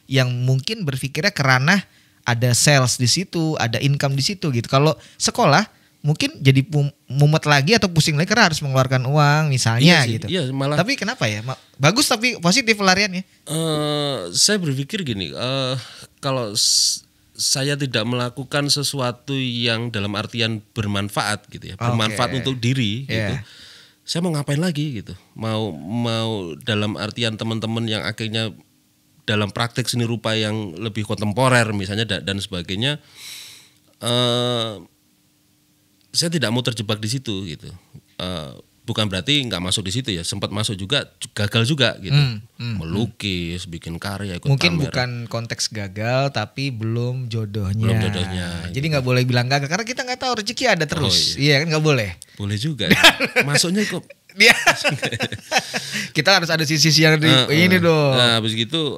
yang mungkin berpikirnya kerana ada sales di situ, ada income di situ gitu. Kalau sekolah mungkin jadi mumet lagi atau pusing lagi karena harus mengeluarkan uang misalnya gitu. Iya, malah. Tapi kenapa ya? Bagus tapi positif pelariannya. Saya berpikir gini, kalau saya tidak melakukan sesuatu yang dalam artian bermanfaat gitu ya, bermanfaat untuk diri gitu. Saya mau ngapain lagi gitu? Mau dalam artian teman-teman yang akhirnya dalam praktek seni rupa yang lebih kontemporer misalnya dan sebagainya, saya tidak mau terjebak di situ gitu. Bukan berarti nggak masuk di situ ya, sempat masuk juga, gagal juga gitu. Melukis, bikin karya, ikut mungkin pamer. Bukan konteks gagal tapi belum jodohnya. Belum jodohnya. Jadi nggak boleh bilang gagal karena kita nggak tahu rezeki ada terus. Iya kan nggak boleh. Boleh juga. Masuknya kok. Kita harus ada sisi yang ini dong. Nah, habis gitu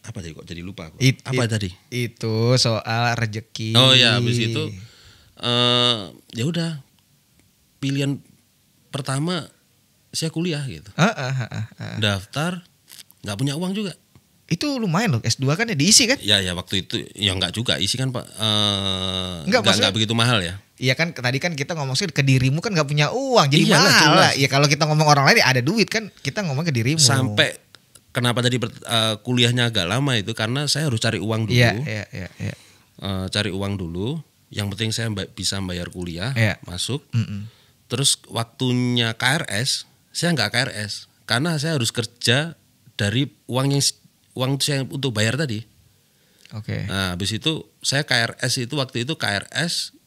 Apa tadi kok jadi lupa aku. Apa tadi? Itu soal rezeki. Oh ya, habis itu ya udah pilihan pertama saya kuliah gitu. Daftar, nggak punya uang juga. Itu lumayan loh, S2 kan ya diisi kan? Ya waktu itu ya nggak juga isi kan Pak. Nggak begitu mahal ya. Iya kan tadi kan kita ngomong sih ke dirimu kan nggak punya uang jadi mahal lah. Ya kalau kita ngomong orang lain ada duit kan kita ngomong ke dirimu. Sampai kenapa tadi kuliahnya agak lama itu karena saya harus cari uang dulu. Iya. Cari uang dulu. Yang penting saya bisa bayar kuliah, masuk. Terus waktunya KRS, saya nggak KRS karena saya harus kerja dari uang saya untuk bayar tadi. Oke. Nah, habis itu saya KRS itu waktu itu KRS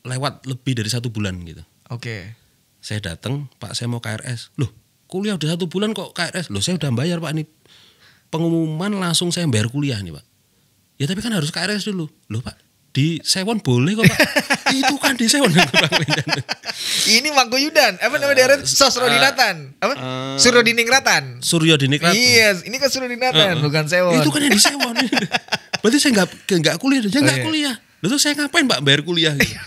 lewat lebih dari 1 bulan gitu. Oke. Saya datang, Pak saya mau KRS. Loh, kuliah udah 1 bulan kok KRS? Loh, saya udah bayar Pak, ini pengumuman langsung saya bayar kuliah nih Pak. Ya tapi kan harus KRS dulu. Loh Pak, di Sewon boleh kok Pak. Itu kan di Sewon. Ini Mangkuyudan, apa namanya daerah Sosrodinatan? Apa? Suryodiningrat. Suryodiningrat. Iya, ini kan Suryodinatan, bukan Sewon. Itu kan yang di Sewon. Berarti saya nggak kuliah, dia nggak kuliah. Lalu saya ngapain Pak bayar kuliah gitu.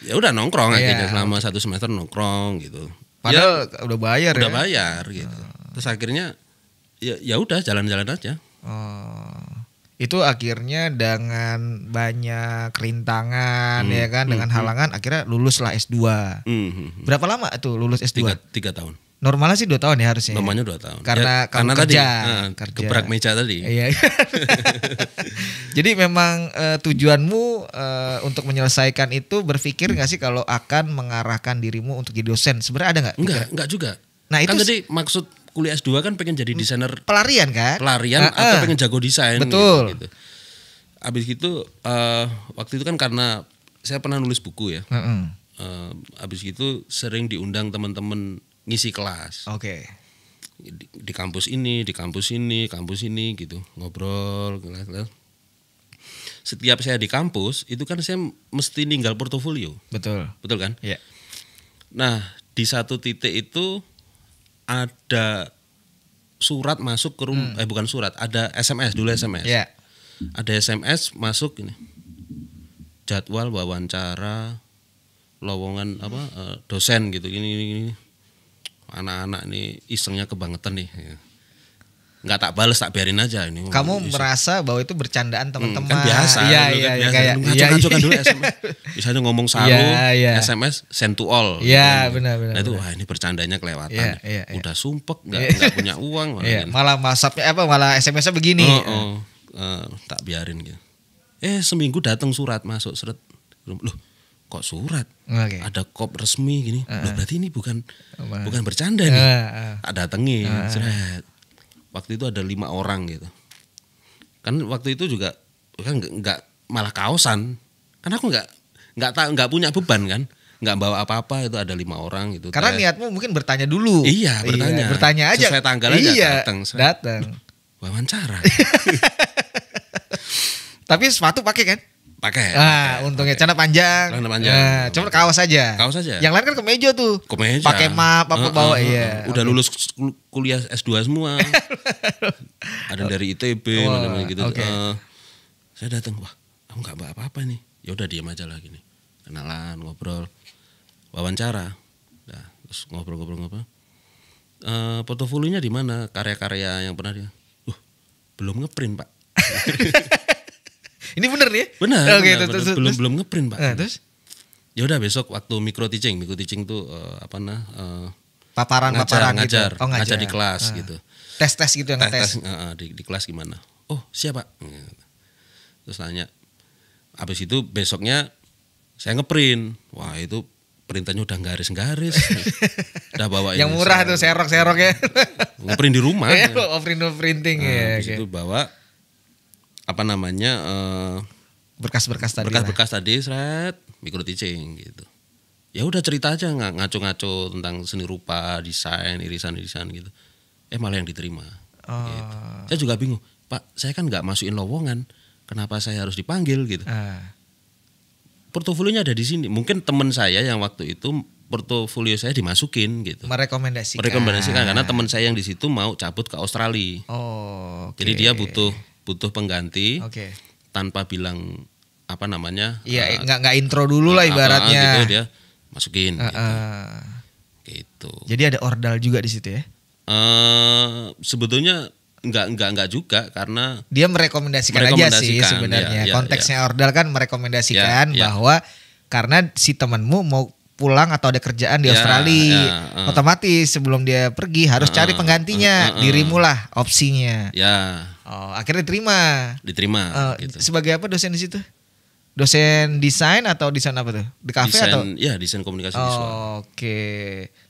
Ya udah nongkrong akhirnya selama 1 semester nongkrong gitu. Padahal udah bayar udah bayar gitu. Terus akhirnya ya udah jalan-jalan aja. Itu akhirnya dengan banyak rintangan ya kan, dengan halangan akhirnya luluslah S2. Berapa lama tuh lulus S2? 3 tahun. Normalnya sih 2 tahun ya harusnya. Normalnya 2 tahun. Karena kamu kerja. Gebrak meja tadi. Iya. Jadi memang tujuanmu untuk menyelesaikan itu berpikir nggak sih kalau akan mengarahkan dirimu untuk jadi dosen? Sebenarnya ada nggak? Enggak juga. Nah kan itu tadi maksud kuliah S2 kan pengen jadi desainer pelarian kan? Pelarian atau pengen jago desain. Betul. Gitu. Abis itu waktu itu kan karena saya pernah nulis buku ya. Abis itu sering diundang teman-teman ngisi kelas. Oke. Di kampus ini, kampus ini gitu, ngobrol. Setiap saya di kampus itu kan saya mesti ninggal portofolio. Betul kan? Iya. Nah di satu titik itu ada surat masuk ke rumah, bukan surat, ada SMS dulu SMS. Iya. Ada SMS masuk ini. Jadwal wawancara lowongan dosen gitu gini. Anak-anak nih isengnya kebangetan nih. Nggak tak bales, tak biarin aja ini. Kamu merasa bahwa itu bercandaan teman-teman? Kan biasa. Iya. Ngacok-ngacokan dulu SMS. Misalnya ngomong salu, SMS send to all. Iya, benar. Nah itu wah ini bercandanya kelewatan. Udah sumpek, nggak punya uang. Malah WhatsApp-nya malah SMS-nya begini. Tak biarin gitu. Seminggu datang surat masuk seret. Loh, kok surat? Ada kop resmi gini. Loh, berarti ini bukan bercanda nih. Tak datengin. Seret. Waktu itu ada 5 orang gitu. Kan waktu itu juga kan nggak malah kaosan. Kan aku nggak punya beban kan. Nggak bawa apa-apa, itu ada 5 orang gitu. Karena niatmu mungkin bertanya dulu. Iya, bertanya. Bertanya aja. Sesuai tanggal aja datang. Wawancara. Tapi sepatu pakai kan? Pakai. Untungnya celana panjang. Cuma kaos aja. Yang lain kan kemeja tuh. Pakai map apa bawa Udah lulus kuliah S2 semua. Ada dari ITB gitu. Saya datang, wah, aku enggak bawa apa-apa nih. Ya udah diam aja lah gini. Kenalan, ngobrol. Wawancara. Nah, terus ngobrol. Portofolionya di mana? Karya-karya yang pernah dia. Belum ngeprint, Pak. Ini bener nih? Benar. Belum ngeprint Pak. Terus? Ya udah besok waktu micro teaching tuh paparan ngajar, gitu. ngajar di kelas gitu. Tes gitu yang ngetes. Di kelas gimana? Oh siapa? Terus tanya. Abis itu besoknya saya ngeprint. Wah itu perintahnya udah garis-garis. Udah bawa yang murah tuh serok ya. Ngeprint di rumah. Printing ya. Abis itu bawa berkas-berkas tadi seret micro teaching gitu. Ya udah cerita aja ngaco-ngaco tentang seni rupa, desain, irisan gitu. Malah yang diterima. Gitu. Saya juga bingung, Pak, saya kan nggak masukin lowongan, kenapa saya harus dipanggil gitu? Portofolionya ada di sini. Mungkin teman saya yang waktu itu portofolio saya dimasukin gitu. Merekomendasikan karena teman saya yang di situ mau cabut ke Australia. Jadi dia butuh pengganti. Tanpa bilang apa namanya? Iya, nggak intro dulu lah ibaratnya. Gitu dia masukin. Gitu. Jadi ada ordal juga di situ ya? Sebetulnya enggak juga, karena dia merekomendasikan aja sih sebenarnya. Konteksnya ordal kan merekomendasikan bahwa karena si temanmu mau pulang atau ada kerjaan di Australia, otomatis sebelum dia pergi harus cari penggantinya, dirimu lah opsinya. Akhirnya diterima. Gitu. Sebagai apa dosen di situ? Dosen desain atau desain apa tuh? Di kafe atau? Ya, desain komunikasi visual.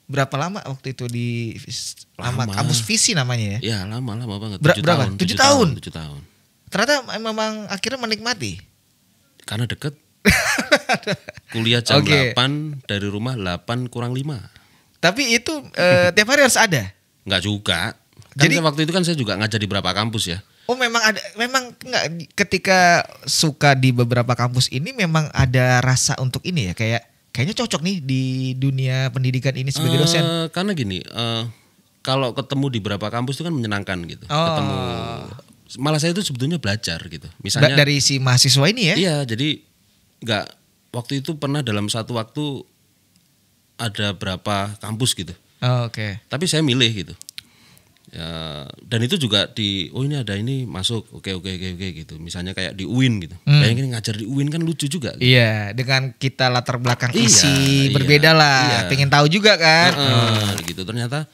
Berapa lama waktu itu di kampus Visi namanya ya? Ya, lama banget. Berapa? 7 tahun. 7 tahun. Ternyata memang akhirnya menikmati. Karena deket. Kuliah jam 8, dari rumah 8 kurang 5. Tapi itu tiap hari harus ada? Enggak juga. Jadi waktu itu kan saya juga ngajar di beberapa kampus ya. Memang ada, memang enggak, ketika suka di beberapa kampus ini memang ada rasa untuk ini ya, kayaknya cocok nih di dunia pendidikan ini sebagai dosen. Karena gini, kalau ketemu di beberapa kampus itu kan menyenangkan gitu. Ketemu, malah saya itu sebetulnya belajar gitu. Misalnya dari si mahasiswa ini ya? Iya, jadi enggak, waktu itu pernah dalam satu waktu ada berapa kampus gitu. Tapi saya milih gitu. Ya, dan itu juga ini ada ini masuk, oke gitu. Misalnya kayak di UIN gitu. Bayangin ngajar di UIN kan lucu juga. Gitu. Iya, dengan kita latar belakang isi berbeda lah. Pengen tahu juga kan. Gitu, ternyata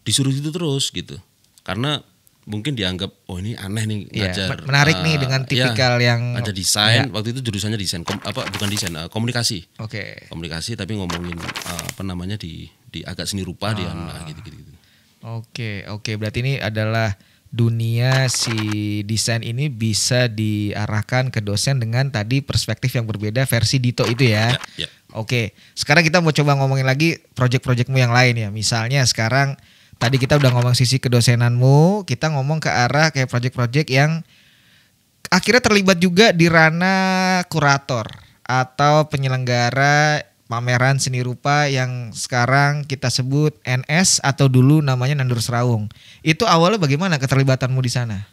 disuruh itu terus gitu. Karena mungkin dianggap ini aneh nih ngajar. Menarik nih dengan tipikal yang ada desain. Waktu itu jurusannya desain, bukan desain, komunikasi. Komunikasi tapi ngomongin di agak seni rupa di gitu. Oke, berarti ini adalah dunia si desain ini bisa diarahkan ke dosen dengan tadi perspektif yang berbeda versi Dito itu ya. Oke, sekarang kita mau coba ngomongin lagi project-projectmu yang lain ya. Misalnya sekarang tadi kita udah ngomong sisi kedosenanmu, kita ngomong ke arah kayak project-project yang akhirnya terlibat juga di ranah kurator atau penyelenggara pameran seni rupa yang sekarang kita sebut NS atau dulu namanya Nandur Serawung. Itu awalnya bagaimana keterlibatanmu di sana?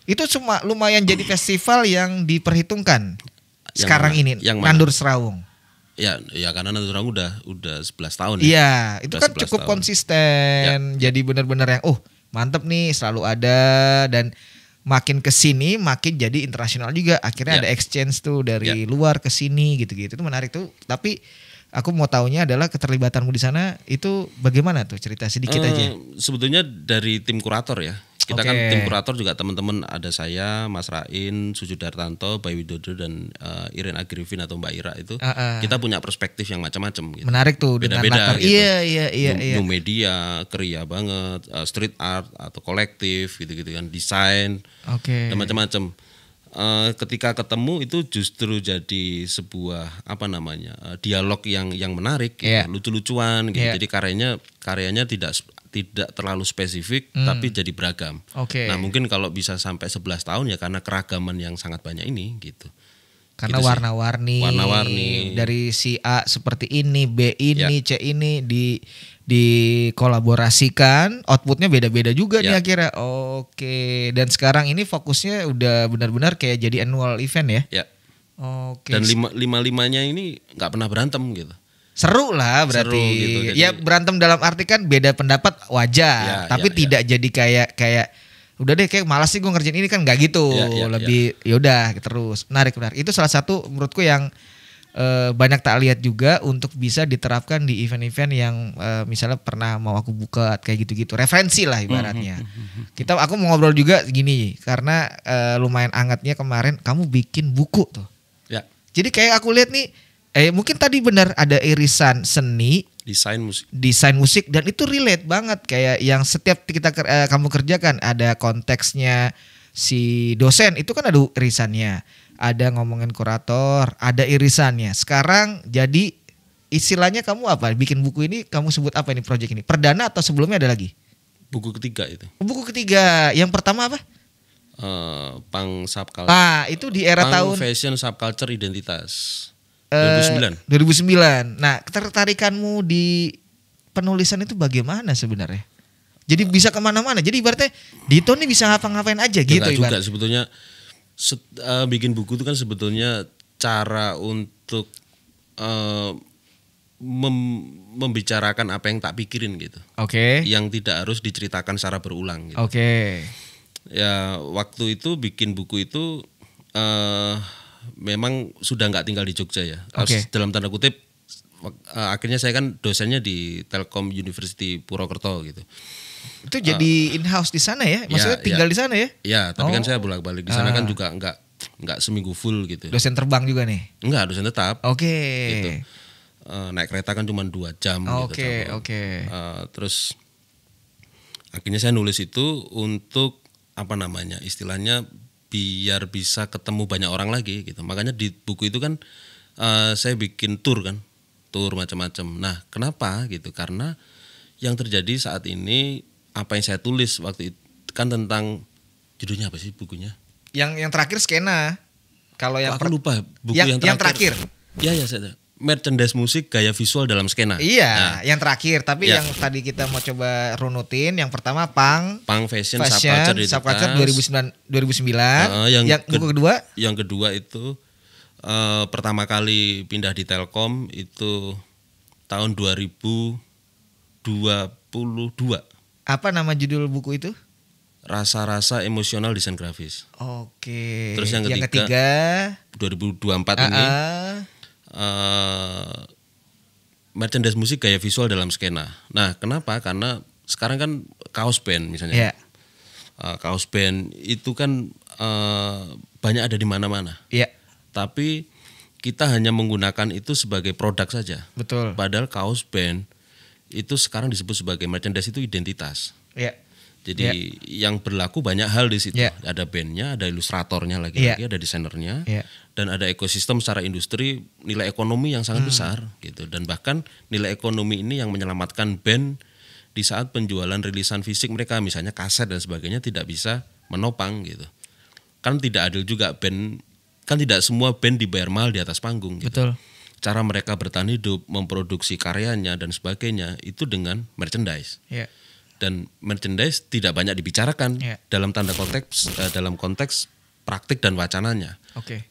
Itu cuma lumayan jadi festival yang diperhitungkan sekarang ini, Nandur Serawung. Ya karena Nandur Serawung udah 11 tahun. Iya, itu kan cukup konsisten. Jadi benar-benar yang mantep nih, selalu ada, dan makin kesini makin jadi internasional juga. Akhirnya ada exchange tuh dari luar ke sini gitu-gitu. Itu menarik tuh. Tapi aku mau taunya adalah keterlibatanmu di sana itu bagaimana tuh, cerita sedikit aja. Sebetulnya dari tim kurator ya. Kita kan tim kurator juga teman-teman, ada saya, Mas Rain, Sujudartanto, Bayi Widodo, dan Iren Agrifin atau Mbak Ira itu. Kita punya perspektif yang macam-macam gitu. Menarik tuh, beda-beda gitu. Iya. New media, kriya banget, street art atau kolektif gitu-gitu kan, desain, dan macam-macam. Ketika ketemu itu justru jadi sebuah dialog yang menarik, gitu, lucu-lucuan gitu. Jadi karyanya tidak terlalu spesifik tapi jadi beragam. Nah, mungkin kalau bisa sampai 11 tahun ya karena keragaman yang sangat banyak ini gitu. Karena gitu warna-warni dari si A seperti ini, B ini, C ini dikolaborasikan, outputnya beda-beda juga nih akhirnya. Dan sekarang ini fokusnya udah benar-benar kayak jadi annual event ya. Dan lima-limanya ini nggak pernah berantem gitu. Seru lah berarti. Seru gitu, ya berantem dalam arti kan beda pendapat wajar, tapi tidak jadi kayak udah deh kayak malas sih gue ngerjain ini, kan nggak gitu. Lebih yaudah terus. Menarik. Itu salah satu menurutku yang banyak tak lihat juga untuk bisa diterapkan di event-event yang misalnya pernah mau aku buka kayak gitu-gitu. Referensi lah ibaratnya. Aku mau ngobrol juga gini karena lumayan hangatnya kemarin kamu bikin buku tuh. Jadi kayak aku lihat nih mungkin tadi benar ada irisan seni, desain musik, dan itu relate banget kayak yang setiap kamu kerjakan ada konteksnya si dosen itu kan ada irisannya, ada ngomongin kurator, ada irisannya. Sekarang jadi istilahnya kamu apa? Bikin buku ini kamu sebut apa ini, project ini? Perdana atau sebelumnya ada lagi? Buku ketiga itu. Buku ketiga. Yang pertama apa? Punk subculture. Itu di era Punk tahun fashion subculture identitas. 2009. Nah, ketertarikanmu di penulisan itu bagaimana sebenarnya? Jadi bisa kemana-mana. Jadi ibaratnya Dito nih bisa ngapa-ngapain aja gitu. Enggak juga sebetulnya bikin buku itu kan sebetulnya cara untuk membicarakan apa yang tak pikirin gitu. Oke. Yang tidak harus diceritakan secara berulang gitu. Oke. Ya waktu itu bikin buku itu memang sudah nggak tinggal di Jogja ya. Dalam tanda kutip akhirnya saya kan dosennya di Telkom University Purwokerto gitu. Itu jadi in-house di sana ya? Maksudnya tinggal di sana ya? Iya, tapi kan saya bolak-balik di sana kan juga nggak seminggu full gitu. Dosen terbang juga nih? Enggak, dosen tetap. Oke. Gitu. Naik kereta kan cuma 2 jam gitu. Oke. Terus akhirnya saya nulis itu untuk istilahnya biar bisa ketemu banyak orang lagi gitu. Makanya di buku itu kan saya bikin tur macam-macam. Nah, kenapa gitu? Karena yang terjadi saat ini apa yang saya tulis waktu itu kan tentang judulnya apa sih bukunya? Yang terakhir skena. Kalau yang aku lupa buku yang terakhir. Iya saya. Merchandise musik gaya visual dalam skena. Iya, yang terakhir. Tapi yang tadi kita mau coba runutin, yang pertama punk fashion subculture 2009. Yang buku kedua? Yang kedua itu pertama kali pindah di Telkom itu tahun 2022. Apa nama judul buku itu? Rasa-rasa emosional desain grafis. Oke. Terus yang ketiga 2024 ini merchandise musik gaya visual dalam skena. Nah, kenapa? Karena sekarang kan kaos band misalnya. Kaos band itu kan banyak ada di mana-mana. Tapi kita hanya menggunakan itu sebagai produk saja. Betul. Padahal kaos band itu sekarang disebut sebagai merchandise itu identitas. Jadi yang berlaku banyak hal di situ. Ada bandnya, ada ilustratornya lagi-lagi, ada desainernya, dan ada ekosistem secara industri nilai ekonomi yang sangat besar gitu. Dan bahkan nilai ekonomi ini yang menyelamatkan band di saat penjualan rilisan fisik mereka, misalnya kaset dan sebagainya tidak bisa menopang gitu. Kan tidak adil juga band, kan tidak semua band dibayar mahal di atas panggung. Gitu. Betul. Cara mereka bertahan hidup, memproduksi karyanya dan sebagainya itu dengan merchandise. Dan merchandise tidak banyak dibicarakan dalam dalam konteks praktik dan wacananya.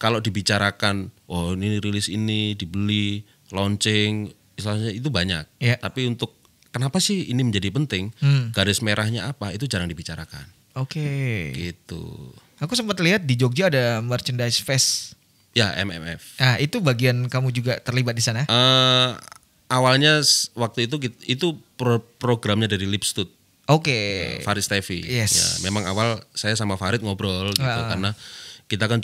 Kalau dibicarakan, oh ini rilis ini dibeli, launching, istilahnya itu banyak. Tapi untuk kenapa sih ini menjadi penting? Garis merahnya apa? Itu jarang dibicarakan. Gitu. Aku sempat lihat di Jogja ada merchandise fest. Ya, MMF. Nah, itu bagian kamu juga terlibat di sana? Awalnya waktu itu programnya dari Lipstud. Farid Stevi. Ya, memang awal saya sama Farid ngobrol gitu karena kita kan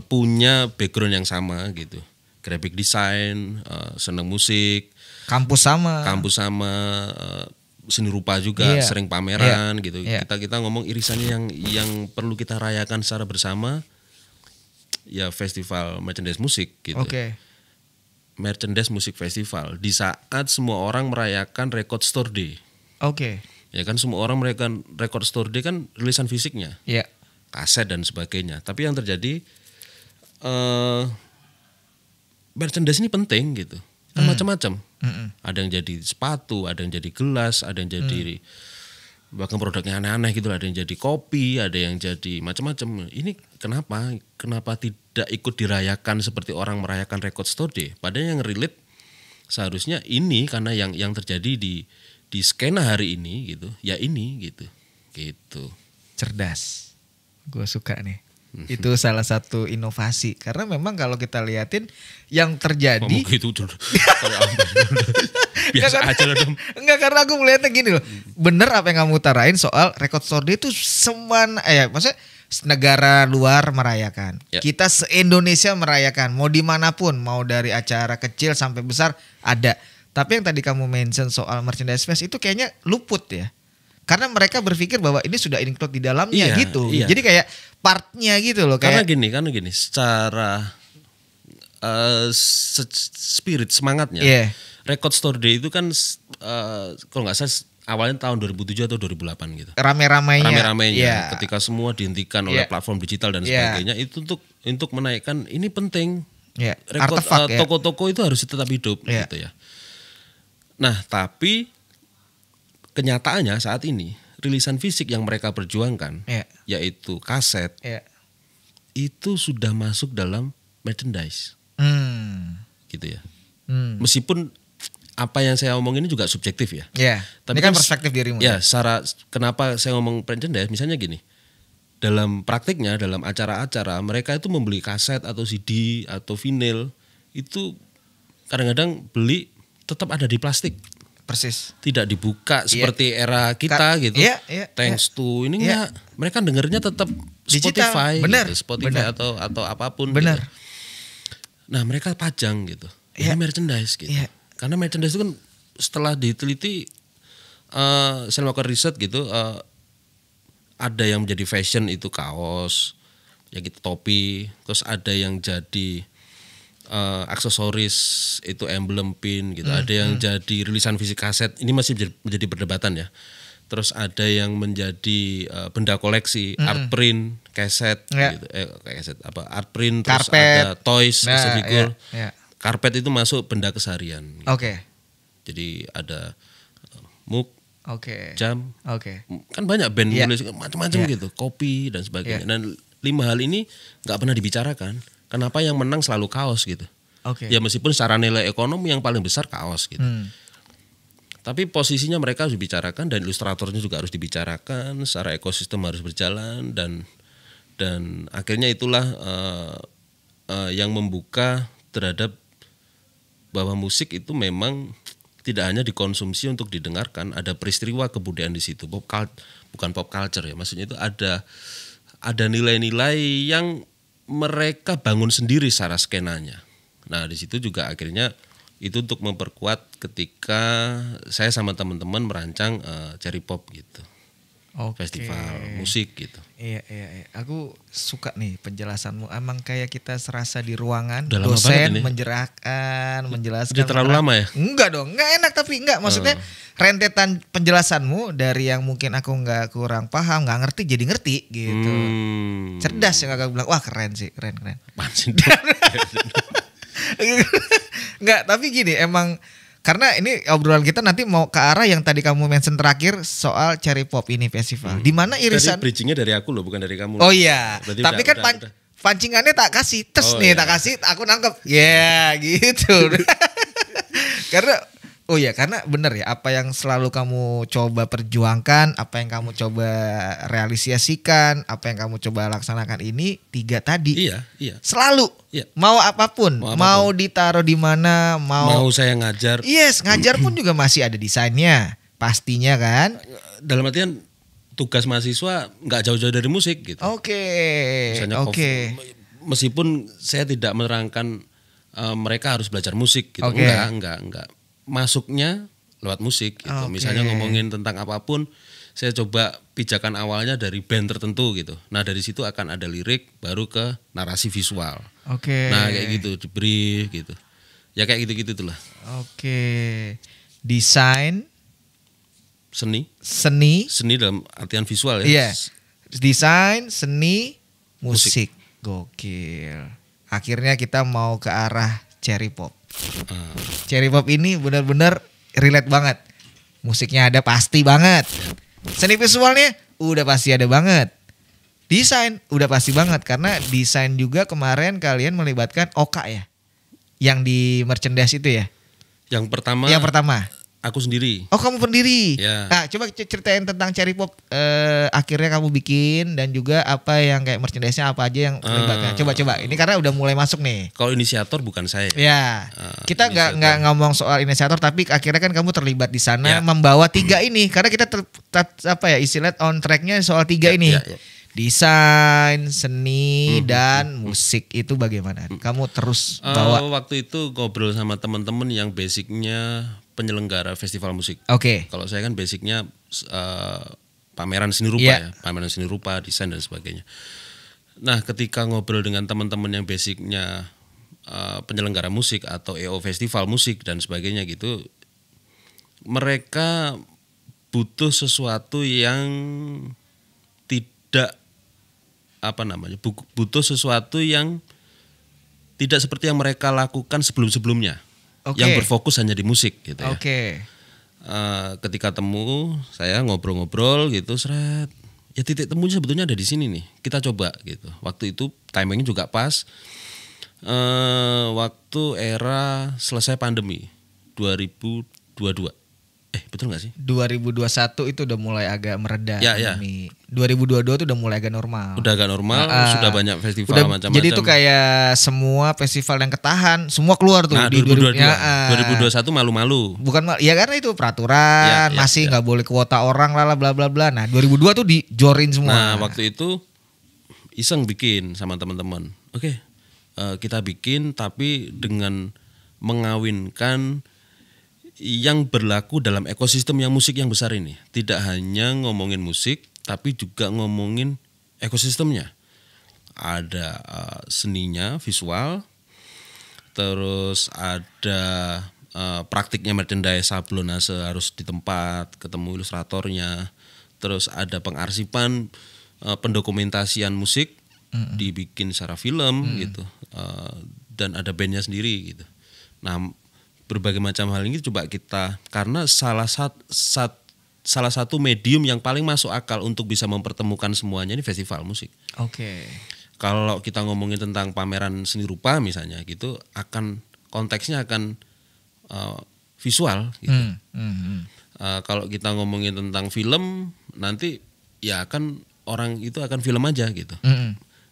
punya background yang sama gitu. Graphic design, senang musik, kampus sama, seni rupa juga, sering pameran gitu. Kita ngomong irisannya yang perlu kita rayakan secara bersama. Ya festival merchandise musik gitu. Merchandise musik festival di saat semua orang merayakan Record Store Day. Ya kan semua orang merayakan Record Store Day kan rilisan fisiknya. Kaset dan sebagainya. Tapi yang terjadi merchandise ini penting gitu. Kan macam-macam. Ada yang jadi sepatu, ada yang jadi gelas, ada yang jadi bahkan produknya aneh-aneh gitu, ada yang jadi kopi, ada yang jadi macam-macam. Ini kenapa tidak ikut dirayakan seperti orang merayakan Record Store Day? Padahal yang relate seharusnya ini karena yang terjadi di skena hari ini gitu. Ya ini gitu. Cerdas. Gue suka nih. Itu salah satu inovasi karena memang kalau kita liatin yang terjadi gitu biasa aja lah dong. Enggak, karena aku melihatnya gini loh. Bener apa yang kamu utarain soal Record Store Day itu maksudnya negara luar merayakan. Kita se-Indonesia merayakan, mau dimanapun, mau dari acara kecil sampai besar ada. Tapi yang tadi kamu mention soal merchandise fest itu kayaknya luput ya. Karena mereka berpikir bahwa ini sudah include di dalamnya gitu. Jadi kayak partnya gitu loh. Karena gini, secara spirit semangatnya. Record Store Day itu kan kalau nggak salah awalnya tahun 2007 atau 2008 gitu. Rame-ramenya ketika semua dihentikan oleh platform digital dan sebagainya itu untuk menaikkan ini penting. toko-toko itu harus tetap hidup gitu ya. Nah, tapi kenyataannya saat ini rilisan fisik yang mereka perjuangkan yaitu kaset itu sudah masuk dalam merchandise. Gitu ya. Meskipun apa yang saya omong ini juga subjektif ya. Tapi ini kan perspektif dirimu. Ya, kenapa saya ngomong merchandise misalnya gini. Dalam praktiknya, dalam acara-acara mereka itu membeli kaset atau CD atau vinil itu kadang-kadang beli tetap ada di plastik. Persis. Tidak dibuka seperti era kita gitu. Thanks to ini enggak. Mereka dengernya tetap Spotify, bener, gitu. Spotify bener. atau apapun. Bener. Gitu. Nah mereka pajang gitu. Ini merchandise gitu. Karena merchandise itu kan setelah diteliti, saya melakukan riset gitu. Ada yang menjadi fashion itu kaos, ya gitu topi. Terus ada yang jadi aksesoris itu emblem pin gitu. Ada yang jadi rilisan fisik kaset. Ini masih menjadi perdebatan ya. Terus ada yang menjadi benda koleksi, art print, kaset gitu. Kaset apa? Art print, terus karpet. ada toys, action figure. Karpet itu masuk benda keseharian. Gitu. Jadi ada mug, jam, kan banyak band nulis macam-macam gitu, kopi dan sebagainya. Dan 5 hal ini nggak pernah dibicarakan. Kenapa yang menang selalu kaos gitu? Ya meskipun secara nilai ekonomi yang paling besar kaos gitu. Tapi posisinya mereka harus dibicarakan dan ilustratornya juga harus dibicarakan. Secara ekosistem harus berjalan dan akhirnya itulah yang membuka terhadap bahwa musik itu memang tidak hanya dikonsumsi untuk didengarkan, ada peristiwa kebudayaan di situ. Bukan pop culture ya, maksudnya itu ada nilai-nilai yang mereka bangun sendiri secara skenanya. Nah, di situ juga akhirnya itu untuk memperkuat ketika saya sama teman-teman merancang Cherry Pop gitu. Festival musik gitu. Iya. Aku suka nih penjelasanmu. Emang kayak kita serasa di ruangan, udah dosen menjelaskan. Udah terlalu lama ya? Enggak dong, enggak enak tapi enggak. Maksudnya rentetan penjelasanmu dari yang mungkin aku enggak kurang paham, enggak ngerti jadi ngerti gitu. Cerdas ya kakak bilang. Wah keren sih, keren. Enggak, tapi gini emang. Karena ini obrolan kita nanti mau ke arah yang tadi kamu mention terakhir soal Cherry Pop ini festival. Di mana irisan? Tadi bridgingnya dari aku loh, bukan dari kamu. Oh iya. Berarti tapi kan pancingannya tak kasih tes nih, tak kasih, aku nangkep. Ya gitu. Karena bener ya apa yang selalu kamu coba perjuangkan, apa yang kamu coba realisasikan, apa yang kamu coba laksanakan ini 3 tadi. Iya. Selalu. Iya. Mau apapun, mau ditaruh di mana, mau saya ngajar. Yes, ngajar pun juga masih ada desainnya, pastinya kan. Dalam artian tugas mahasiswa nggak jauh-jauh dari musik gitu. Misalnya meskipun saya tidak menerangkan mereka harus belajar musik gitu. Enggak. Masuknya lewat musik gitu. Misalnya ngomongin tentang apapun, saya coba pijakan awalnya dari band tertentu gitu. Nah, dari situ akan ada lirik baru ke narasi visual. Nah, kayak gitu, di brief gitu. Ya kayak gitu-gitu itulah. Desain, seni dalam artian visual ya. Iya. Desain, seni, musik. Gokil. Akhirnya kita mau ke arah Cherry Pop. Cherry Pop ini benar-benar relate banget. Musiknya ada pasti banget. Seni visualnya udah pasti ada banget. Desain udah pasti banget karena desain juga kemarin kalian melibatkan Oka ya. Yang di merchandise itu ya. Yang pertama. Aku sendiri. Oh, kamu sendiri. Ya. Nah, coba ceritain tentang Cherry Pop akhirnya kamu bikin dan juga apa yang kayak merchandise-nya apa aja yang terlibatnya. Coba. Ini karena udah mulai masuk nih. Kalau inisiator bukan saya. Ya. Kita nggak ngomong soal inisiator tapi akhirnya kan kamu terlibat di sana membawa 3 ini karena kita istilah on track-nya soal 3 ini. Ya. Desain, seni dan musik itu bagaimana? Kamu terus bawa. Waktu itu ngobrol sama teman-teman yang basicnya penyelenggara festival musik. Kalau saya kan basicnya pameran seni rupa ya, pameran seni rupa, desain dan sebagainya. Nah, ketika ngobrol dengan teman-teman yang basicnya penyelenggara musik atau EO festival musik dan sebagainya gitu, mereka butuh sesuatu yang tidak butuh sesuatu yang tidak seperti yang mereka lakukan sebelum-sebelumnya, yang berfokus hanya di musik gitu ya. Ketika temu saya ngobrol-ngobrol gitu, seret, ya titik temunya sebetulnya ada di sini nih, kita coba gitu. Waktu itu timingnya juga pas, waktu era selesai pandemi 2022. Betul gak sih? 2021 itu udah mulai agak mereda. Ya. 2022 itu udah mulai agak normal. Udah agak normal, sudah banyak festival macam-macam. Jadi itu kayak semua festival yang ketahan, semua keluar tuh di 2022. 2021 malu-malu. Bukan ya karena itu peraturan, masih nggak boleh kuota orang lah bla bla bla. Nah, 2002 tuh dijorin semua. Nah, waktu itu iseng bikin sama teman-teman. Kita bikin tapi dengan mengawinkan yang berlaku dalam ekosistem yang musik yang besar ini. Tidak hanya ngomongin musik, tapi juga ngomongin ekosistemnya. Ada seninya, visual, terus ada praktiknya merchandise, sablonase harus di tempat, ketemu ilustratornya, terus ada pengarsipan, pendokumentasian musik, dibikin secara film gitu, dan ada bandnya sendiri gitu. Nah, berbagai macam hal ini coba kita, karena salah satu medium yang paling masuk akal untuk bisa mempertemukan semuanya ini festival musik. Kalau kita ngomongin tentang pameran seni rupa misalnya gitu, konteksnya akan visual gitu. Kalau kita ngomongin tentang film, nanti ya orang itu akan film aja gitu.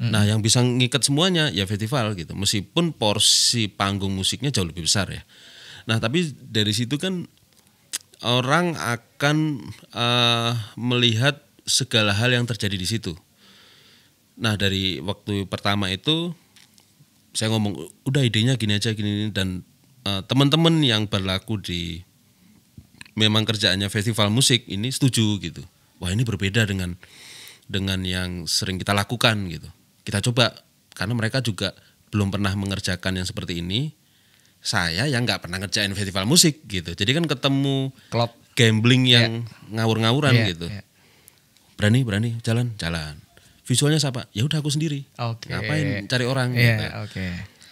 Nah, yang bisa ngikat semuanya ya festival gitu, meskipun porsi panggung musiknya jauh lebih besar ya. Nah, tapi dari situ kan orang akan melihat segala hal yang terjadi di situ. Nah, dari waktu pertama itu saya ngomong, udah idenya gini aja gini, dan teman-teman yang berlaku di memang kerjaannya festival musik ini setuju gitu. Wah, ini berbeda dengan yang sering kita lakukan gitu. Kita coba, karena mereka juga belum pernah mengerjakan yang seperti ini. Saya yang nggak pernah ngerjain festival musik gitu, jadi kan ketemu klub gambling yang ngawur-ngawuran gitu. Berani jalan. Visualnya siapa? Ya udah aku sendiri. Ngapain cari orang? Gitu.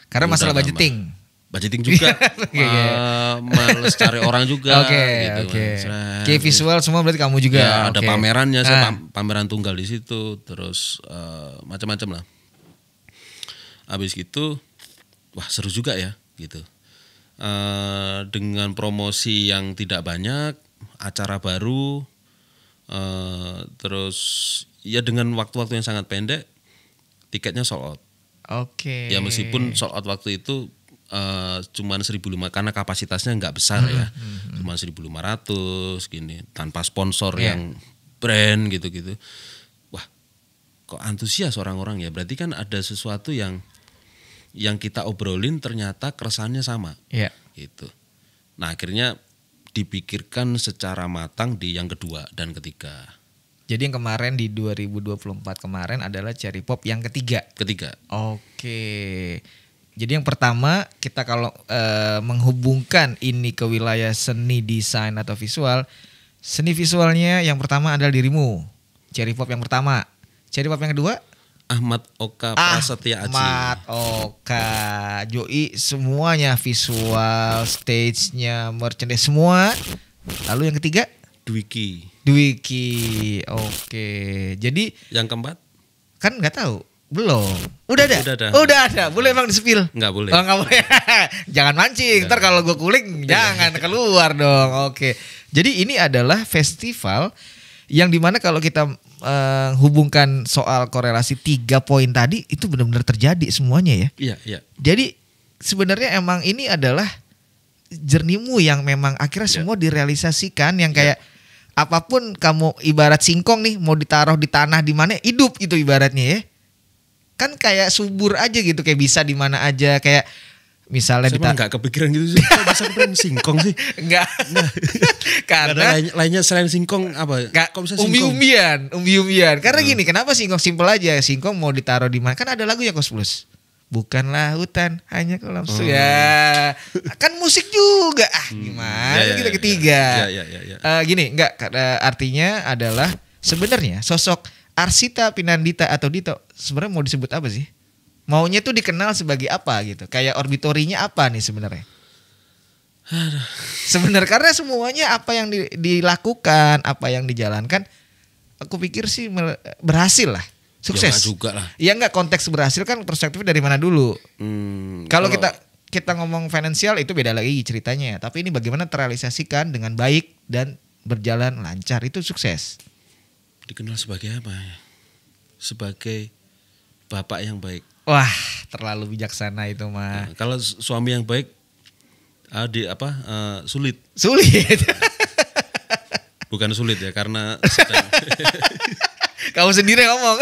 Karena masalah budgeting juga, males cari orang juga. Kayak visual semua berarti kamu juga. Ya, ada pamerannya, saya pameran tunggal di situ, terus macam-macam lah. Habis gitu, wah seru juga ya gitu. Dengan promosi yang tidak banyak, acara baru, terus ya dengan waktu-waktu yang sangat pendek, tiketnya sold out. Ya meskipun sold out waktu itu cuman 1.500 karena kapasitasnya nggak besar ya, cuma 1.500 gini, tanpa sponsor yang brand gitu-gitu. Wah, kok antusias orang-orang ya, berarti kan ada sesuatu yang kita obrolin ternyata keresahannya sama, gitu. Nah, akhirnya dipikirkan secara matang di yang kedua dan ketiga. Jadi yang kemarin di 2024 kemarin adalah Cherry Pop yang ketiga. Jadi yang pertama kita kalau menghubungkan ini ke wilayah seni, desain atau visual, seni visualnya yang pertama adalah dirimu, Cherry Pop yang pertama. Cherry Pop yang kedua Ahmad Oka Prasetya Aji. Ahmad Oka, Joi, semuanya visual, stage-nya, merchandise semua. Lalu yang ketiga Dwiki. Jadi yang keempat kan nggak tahu. Belum. Udah ada. Boleh emang di-spill? Nggak boleh. Oh, nggak boleh. Jangan mancing. Ntar kalau gue kulik jangan keluar dong. Jadi ini adalah festival yang dimana kalau kita hubungkan soal korelasi 3 poin tadi itu benar-benar terjadi semuanya ya. Iya. Jadi sebenarnya emang ini adalah journey-mu yang memang akhirnya semua direalisasikan, yang kayak apapun kamu ibarat singkong nih mau ditaruh di tanah di mana hidup itu ibaratnya ya. Kan kayak subur aja gitu, kayak bisa di mana aja, kayak misalnya nggak kepikiran gitu sih. Kok bisa kepikiran singkong sih? Enggak. Karena lainnya selain singkong apa? Kok bisa singkong? Umbi-umbian. Karena gini, kenapa singkong? Simpel aja. Singkong mau ditaruh di mana? Kan ada lagu ya Kos Plus. Bukanlah hutan, hanya kolam susu. Ya. Kan musik juga. Gimana kita ketiga. Gini, artinya adalah sebenarnya sosok Arsita Pinandita atau Dito sebenarnya mau disebut apa sih? Maunya tuh dikenal sebagai apa gitu? Kayak orbitorinya apa nih sebenarnya? Sebenarnya karena semuanya apa yang dilakukan, apa yang dijalankan, aku pikir sih berhasil lah, sukses. Ya juga lah. Ya enggak, konteks berhasil kan perspektifnya dari mana dulu. Kalau kita ngomong finansial itu beda lagi ceritanya. Tapi ini bagaimana terrealisasikan dengan baik dan berjalan lancar, itu sukses. Dikenal sebagai apa ya? Sebagai bapak yang baik. Wah, terlalu bijaksana itu mah. Nah, kalau suami yang baik, sulit. Sulit. Bukan sulit ya, karena sedang kamu sendiri ngomong.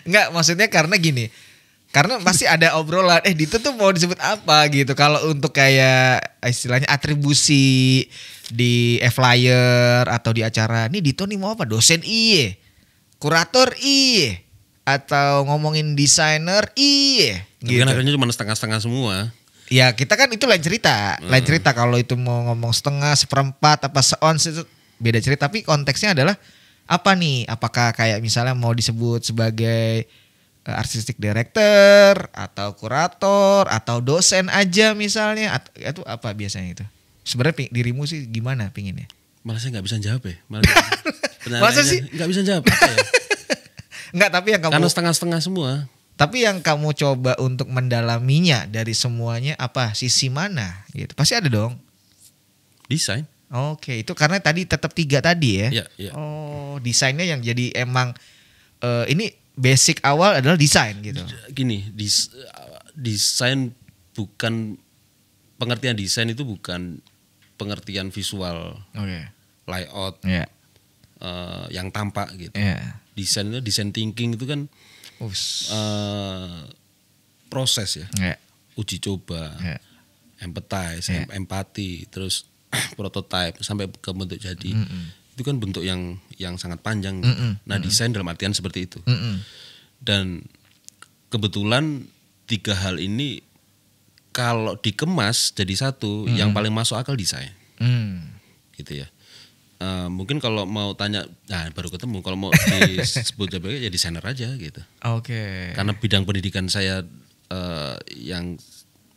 Enggak, maksudnya karena gini. Karena pasti ada obrolan, Dito tuh mau disebut apa gitu. Kalau untuk kayak istilahnya atribusi di flyer atau di acara, nih Dito nih mau apa? Dosen iye, kurator iye, atau ngomongin desainer iye. Gitu. Kan akhirnya cuma setengah-setengah semua. Ya kita kan itu lain cerita. Lain cerita kalau itu mau ngomong setengah, seperempat, apa seons itu beda cerita. Tapi konteksnya adalah apa nih? Apakah kayak misalnya mau disebut sebagai artistic director atau kurator atau dosen aja misalnya, itu apa biasanya itu? Sebenarnya dirimu sih gimana pinginnya? Malah saya nggak bisa jawab ya. Masa sih? Nggak bisa jawab. Apa ya? Enggak, tapi yang kamu, karena setengah-setengah semua. Tapi yang kamu coba untuk mendalaminya dari semuanya apa? Sisi mana gitu? Pasti ada dong. Desain. Oke, itu karena tadi tetap 3 tadi ya. Iya. Oh, desainnya yang jadi emang ini basic awal adalah desain gitu. Gini, desain bukan, pengertian desain itu bukan pengertian visual, layout, yang tampak gitu. Desain itu, design thinking itu kan proses ya, uji coba, empathize, empati, terus prototype sampai ke bentuk jadi. Itu kan bentuk yang sangat panjang gitu. Nah, desain dalam artian seperti itu. Dan kebetulan 3 hal ini kalau dikemas jadi satu, yang paling masuk akal desain. Gitu ya. Mungkin kalau mau tanya, baru ketemu. Kalau mau disebut sebagai ya desainer aja gitu. Oke. Karena bidang pendidikan saya yang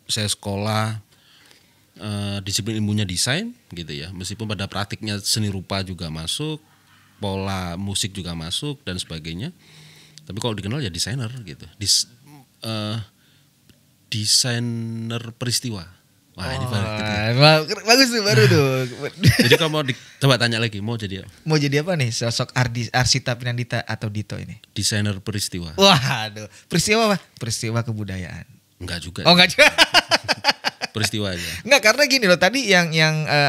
saya sekolah, disiplin ilmunya desain gitu ya. Meskipun pada praktiknya seni rupa juga masuk, pola musik juga masuk dan sebagainya. Tapi kalau dikenal ya desainer gitu. Desainer peristiwa. Wah, ini bagus tuh, baru tuh. Jadi kalau mau coba tanya lagi, mau jadi apa? Mau jadi apa nih sosok Arsita Pinandita atau Dito ini? Desainer peristiwa. Waduh, peristiwa apa? Peristiwa kebudayaan. Enggak juga. Oh, enggak juga. Peristiwa aja. Enggak, karena gini loh, tadi yang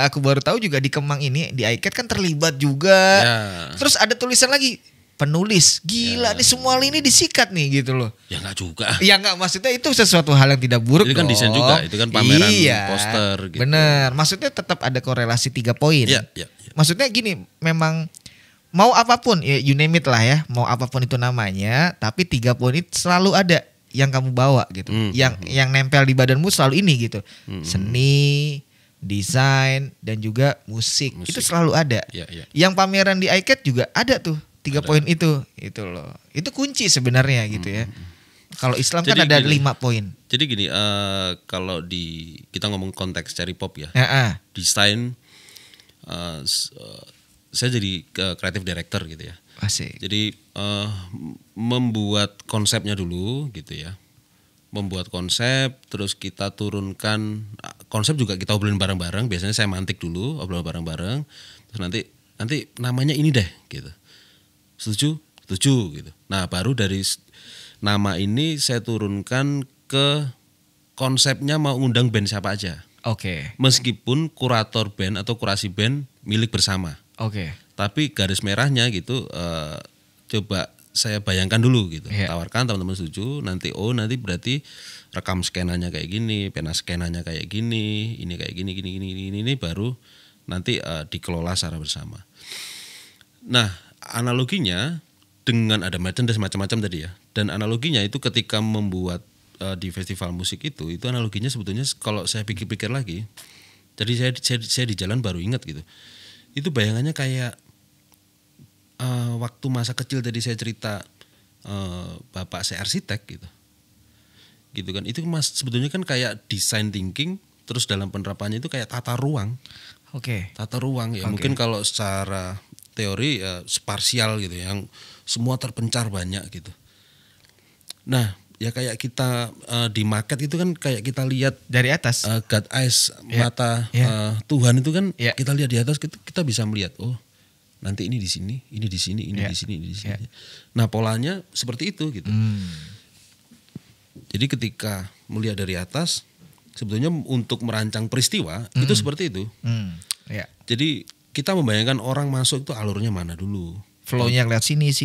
aku baru tahu juga di Kemang ini, di iCat kan terlibat juga. Ya. Terus ada tulisan lagi, penulis. Gila nih, semua ini disikat nih gitu loh. Ya enggak juga. Ya enggak, maksudnya itu sesuatu hal yang tidak buruk. Itu kan desain juga, itu kan pameran poster gitu. Bener, maksudnya tetap ada korelasi 3 poin. Ya. Maksudnya gini, memang mau apapun, ya you name it lah ya, mau apapun itu namanya, tapi 3 poin itu selalu ada yang kamu bawa gitu. Yang nempel di badanmu selalu ini gitu. Seni, desain, dan juga musik. Itu selalu ada. Ya. Yang pameran di iCat juga ada tuh 3 poin itu loh. Itu kunci sebenarnya gitu ya. Kalau Islam jadi kan ada 5 poin. Jadi gini, kalau kita ngomong konteks cari pop ya. Desain, saya jadi creative director gitu ya. Asik. Jadi membuat konsepnya dulu gitu ya. Membuat konsep, terus kita turunkan konsep juga kita obrolin bareng-bareng. Biasanya saya mantik dulu, obrol bareng-bareng. Terus nanti namanya ini deh gitu. Setuju gitu. Nah, baru dari nama ini saya turunkan ke konsepnya mau ngundang band siapa aja. Oke. Meskipun kurator band atau kurasi band milik bersama. Oke. Tapi garis merahnya gitu coba saya bayangkan dulu gitu. Tawarkan teman-teman setuju, nanti berarti rekam skenanya kayak gini, pena skenanya kayak gini, ini kayak gini baru nanti dikelola secara bersama. Nah, analoginya dengan ada merchandise macam-macam tadi ya. Dan analoginya itu ketika membuat di festival musik itu analoginya sebetulnya kalau saya pikir-pikir lagi. Jadi saya di jalan baru ingat gitu. Itu bayangannya kayak waktu masa kecil tadi saya cerita bapak saya arsitek gitu kan. Itu mas sebetulnya kan kayak design thinking, terus dalam penerapannya itu kayak tata ruang. Tata ruang ya mungkin kalau secara teori ya sparsial gitu, yang semua terpencar banyak gitu. Nah ya kayak kita di market itu kan kayak kita lihat dari atas, God eyes, mata Tuhan itu kan kita lihat di atas, kita bisa melihat nanti ini di sini, ini di sini, ini di sini, ini di sini. Nah polanya seperti itu gitu. Jadi ketika melihat dari atas, sebetulnya untuk merancang peristiwa itu seperti itu. Jadi kita membayangkan orang masuk itu alurnya mana dulu. Flow-nya lihat sini.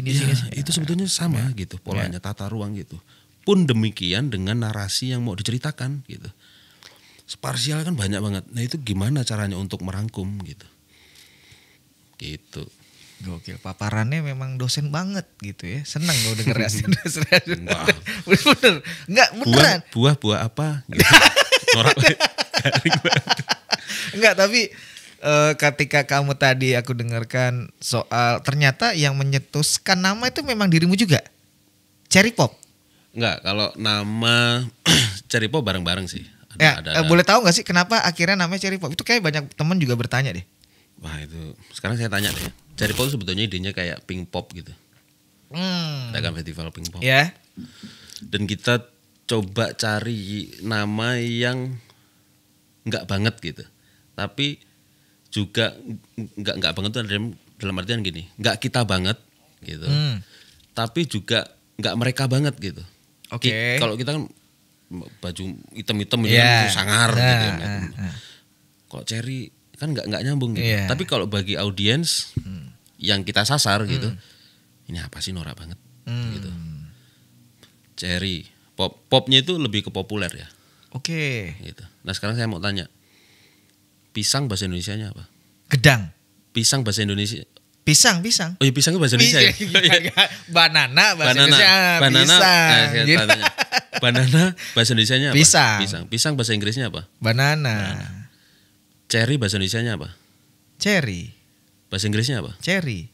Itu sebetulnya sama gitu polanya, tata ruang gitu. Pun demikian dengan narasi yang mau diceritakan gitu. Sparsial kan banyak banget. Nah itu gimana caranya untuk merangkum gitu. Gitu. Gokil, paparannya memang dosen banget gitu ya. Senang gue denger ya. Beneran. Buah apa gitu. Enggak, tapi ketika kamu tadi aku dengarkan soal ternyata yang menyetuskan nama itu memang dirimu juga. Cherry Pop. Enggak, kalau nama Cherry Pop bareng-bareng sih. Ada. Boleh tahu gak sih kenapa akhirnya namanya Cherry Pop? Itu kayak banyak teman juga bertanya deh. Wah itu, sekarang saya tanya deh. Cherry Pop sebetulnya idenya kayak Pink Pop gitu. Ada kan festival Pink Pop. Ya. Dan kita coba cari nama yang enggak banget gitu. Tapi juga enggak banget tuh dalam artian gini, enggak kita banget gitu. Tapi juga enggak mereka banget gitu. Kalau kita kan baju hitam-hitam itu kan sangar gitu ya. Kalau Cherry kan enggak nyambung gitu. Tapi kalau bagi audiens yang kita sasar gitu, ini apa sih norak banget gitu. Cherry, popnya itu lebih ke populer ya. Gitu. Nah sekarang saya mau tanya, pisang bahasa Indonesianya apa? Gedang. Pisang bahasa Indonesia. Pisang. Oh iya pisang itu bahasa Indonesia ya? Banana bahasa Indonesia. Pisang. Banana bahasa Indonesianya apa? Pisang. Pisang bahasa Inggrisnya apa? Banana. Cherry bahasa Indonesianya apa? Cherry. Bahasa Inggrisnya apa? Cherry.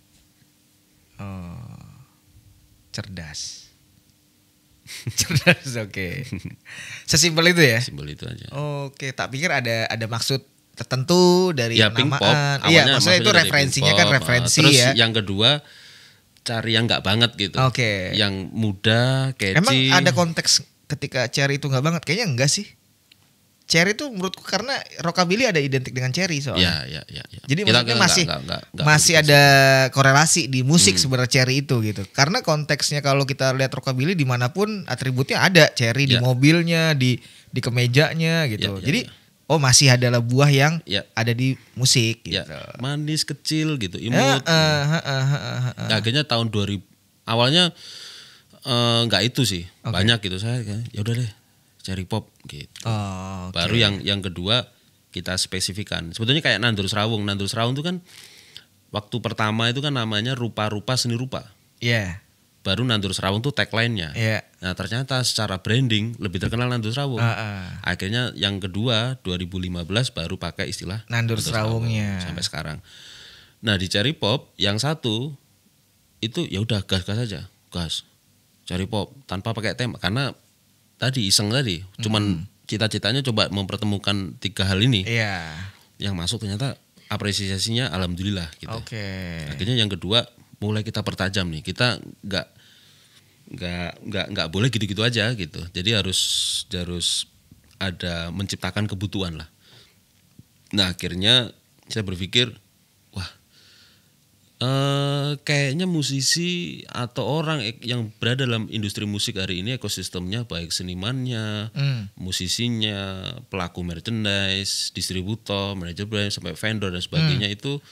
Cerdas. Cerdas, oke. Sesimpel itu ya? Simpel itu aja. Oke, tak pikir ada maksud tertentu dari Pink namaan. Pop, Iya, maksudnya itu referensinya kan referensi. Terus ya. yang kedua cari yang nggak banget gitu. Yang muda, catchy. Emang ada konteks ketika Cherry itu nggak banget? Kayaknya enggak sih. Cherry itu menurutku karena rockabilly ada identik dengan Cherry soalnya. Ya. Jadi maksudnya masih ada korelasi di musik sebenarnya Cherry itu gitu. Karena konteksnya kalau kita lihat rockabilly dimanapun atributnya ada Cherry di mobilnya, di kemejanya gitu. Jadi masih adalah buah yang ada di musik gitu. Manis kecil gitu, imut. Akhirnya tahun 2000 awalnya nggak itu sih, banyak gitu saya ya udah deh. Cherry Pop gitu. Baru yang kedua kita spesifikan. Sebetulnya kayak Nandur Serawung. Nandur Serawung itu kan waktu pertama itu kan namanya Rupa-Rupa Seni Rupa. Baru Nandur Serawung tuh tagline-nya. Nah ternyata secara branding lebih terkenal Nandur Serawung. Akhirnya yang kedua 2015 baru pakai istilah Nandur Serawungnya sampai sekarang. Nah di Cherry Pop yang satu itu ya udah gas aja, gas. Cherry Pop tanpa pakai tema karena tadi iseng tadi, cuman cita-citanya coba mempertemukan tiga hal ini. Yang masuk ternyata apresiasinya alhamdulillah gitu. Akhirnya yang kedua mulai kita pertajam nih. Kita nggak boleh gitu-gitu aja gitu. Jadi harus ada menciptakan kebutuhan lah. Nah akhirnya saya berpikir kayaknya musisi atau orang yang berada dalam industri musik hari ini ekosistemnya baik senimannya, musisinya, pelaku merchandise, distributor, manajer brand sampai vendor dan sebagainya itu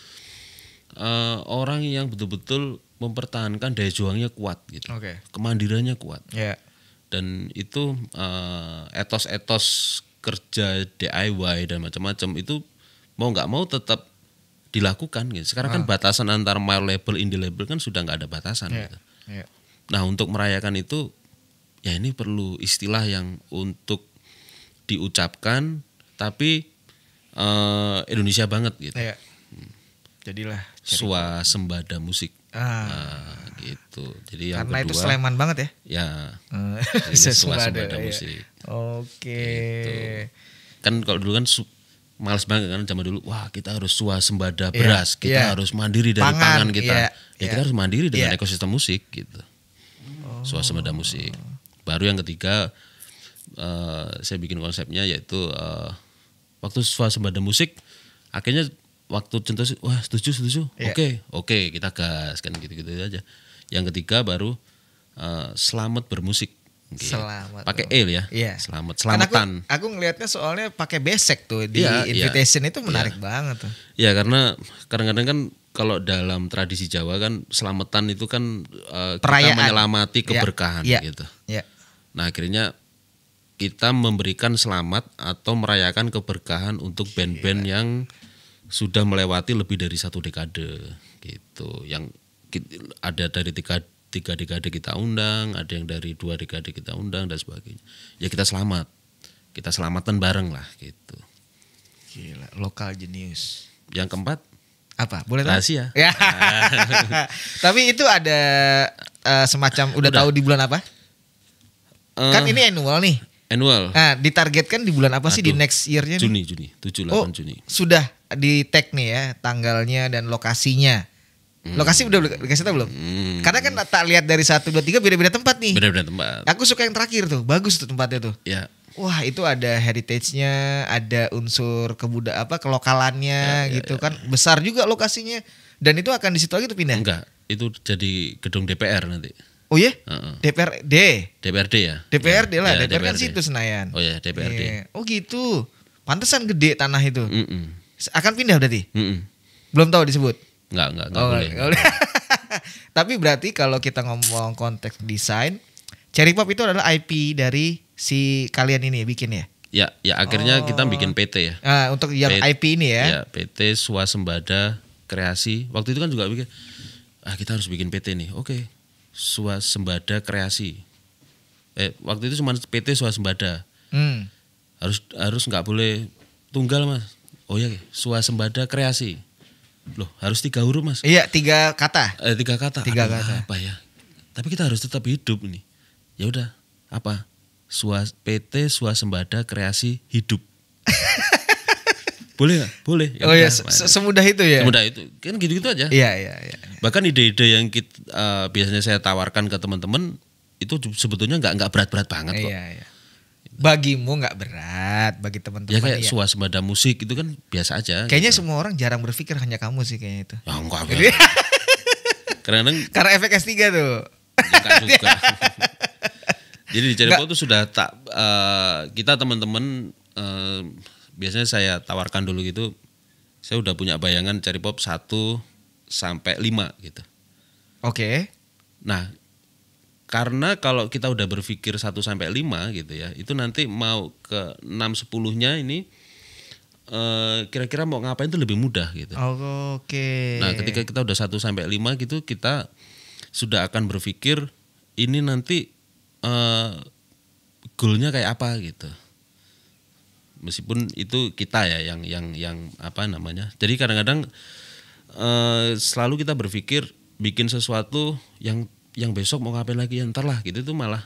orang yang betul-betul mempertahankan daya juangnya kuat gitu, kemandiriannya kuat, dan itu etos-etos kerja DIY dan macam-macam itu mau nggak mau tetap dilakukan gitu. Sekarang kan batasan antara my label, indie label kan sudah nggak ada batasan gitu. Nah untuk merayakan itu ya ini perlu istilah yang untuk diucapkan tapi Indonesia banget gitu. Jadilah Swasembada musik. Gitu. Jadi yang karena kedua, itu Sleman banget ya. Ya. Swasembada ya. musik. Oke. Gitu. Kan kalau dulu kan males banget kan zaman dulu. Wah, kita harus swasembada beras, kita harus mandiri dari pangan kita. Kita harus mandiri dengan ekosistem musik gitu. Swasembada musik. Baru yang ketiga saya bikin konsepnya yaitu waktu swasembada musik akhirnya waktu contoh wah setuju oke kita gas kan gitu aja. Yang ketiga baru selamat bermusik gitu. Selamat pakai ya selamatan. Aku ngelihatnya soalnya pakai besek tuh di invitation itu menarik banget tuh ya, karena kadang-kadang kan kalau dalam tradisi Jawa kan selamatan itu kan kita menyelamati keberkahan gitu. Nah akhirnya kita memberikan selamat atau merayakan keberkahan untuk band-band yang sudah melewati lebih dari 1 dekade gitu. Yang ada dari 3 dekade kita undang, ada yang dari 2 dekade kita undang dan sebagainya. Ya kita selamatan bareng lah gitu. Gila, lokal jenius. Yang keempat apa? Boleh tahu? Rahasia. Ya. Tapi itu ada semacam udah tahu di bulan apa? Kan ini annual nih. Nah, ditargetkan di bulan apa sih di next year-nya? Juni, 7-8 Juni. Sudah di tag nih ya tanggalnya dan lokasinya. Lokasi udah dikasih tahu belum? Karena kan tak lihat dari 1, 2, 3 beda-beda tempat nih. Beda-beda tempat. Aku suka yang terakhir tuh, bagus tuh tempatnya tuh. Ya. Wah itu ada heritage-nya, ada unsur kelokalannya gitu kan. Besar juga lokasinya. Dan itu akan di situ lagi tuh pindah? Enggak, itu jadi gedung DPR nanti. Oh iya? DPRD ya? DPRD lah, DPR kan situ Senayan. Oh ya DPRD. Yeah. Oh gitu, pantesan gede tanah itu. Akan pindah berarti? Belum tahu disebut? Enggak boleh. Tapi berarti kalau kita ngomong konteks desain, Cherry Pop itu adalah IP dari si kalian ini bikin ya? Ya akhirnya kita bikin PT ya. Untuk yang IP ini ya? Ya PT Swasembada Kreasi. Waktu itu kan juga bikin, kita harus bikin PT nih. Oke. Swasembada Kreasi. Waktu itu cuma PT Swasembada. Harus nggak boleh tunggal mas. Oh ya, Swasembada Kreasi. Loh harus 3 huruf mas. Iya 3 kata. 3 kata. 3 kata. Apa ya? Tapi kita harus tetap hidup nih. Ya udah apa? PT Swasembada Kreasi Hidup. Boleh gak? Boleh. Ya oh iya, semudah itu ya? Semudah itu. Kan gitu-gitu aja. Iya. Bahkan ide-ide yang biasanya saya tawarkan ke teman-teman itu sebetulnya nggak berat-berat banget kok. Iya. Bagimu nggak berat, bagi teman-teman. Ya kayak swasembada musik itu kan biasa aja. Kayaknya gitu. Semua orang jarang berpikir hanya kamu sih kayaknya itu. Ya enggak. Karena efek S3 tuh. Enggak juga. Jadi di Cherry Pop itu sudah kita teman-teman biasanya saya tawarkan dulu gitu. Saya udah punya bayangan Cherry Pop 1 sampai 5 gitu. Oke. Nah, karena kalau kita udah berpikir 1 sampai 5 gitu ya, itu nanti mau ke 6 10-nya ini kira-kira mau ngapain itu lebih mudah gitu. Oke. Nah, ketika kita udah 1 sampai 5 gitu, kita sudah akan berpikir ini nanti goalnya kayak apa gitu. Meskipun itu kita ya yang apa namanya. Jadi kadang-kadang selalu kita berpikir bikin sesuatu yang besok mau ngapain lagi ya, ntar lah gitu, itu malah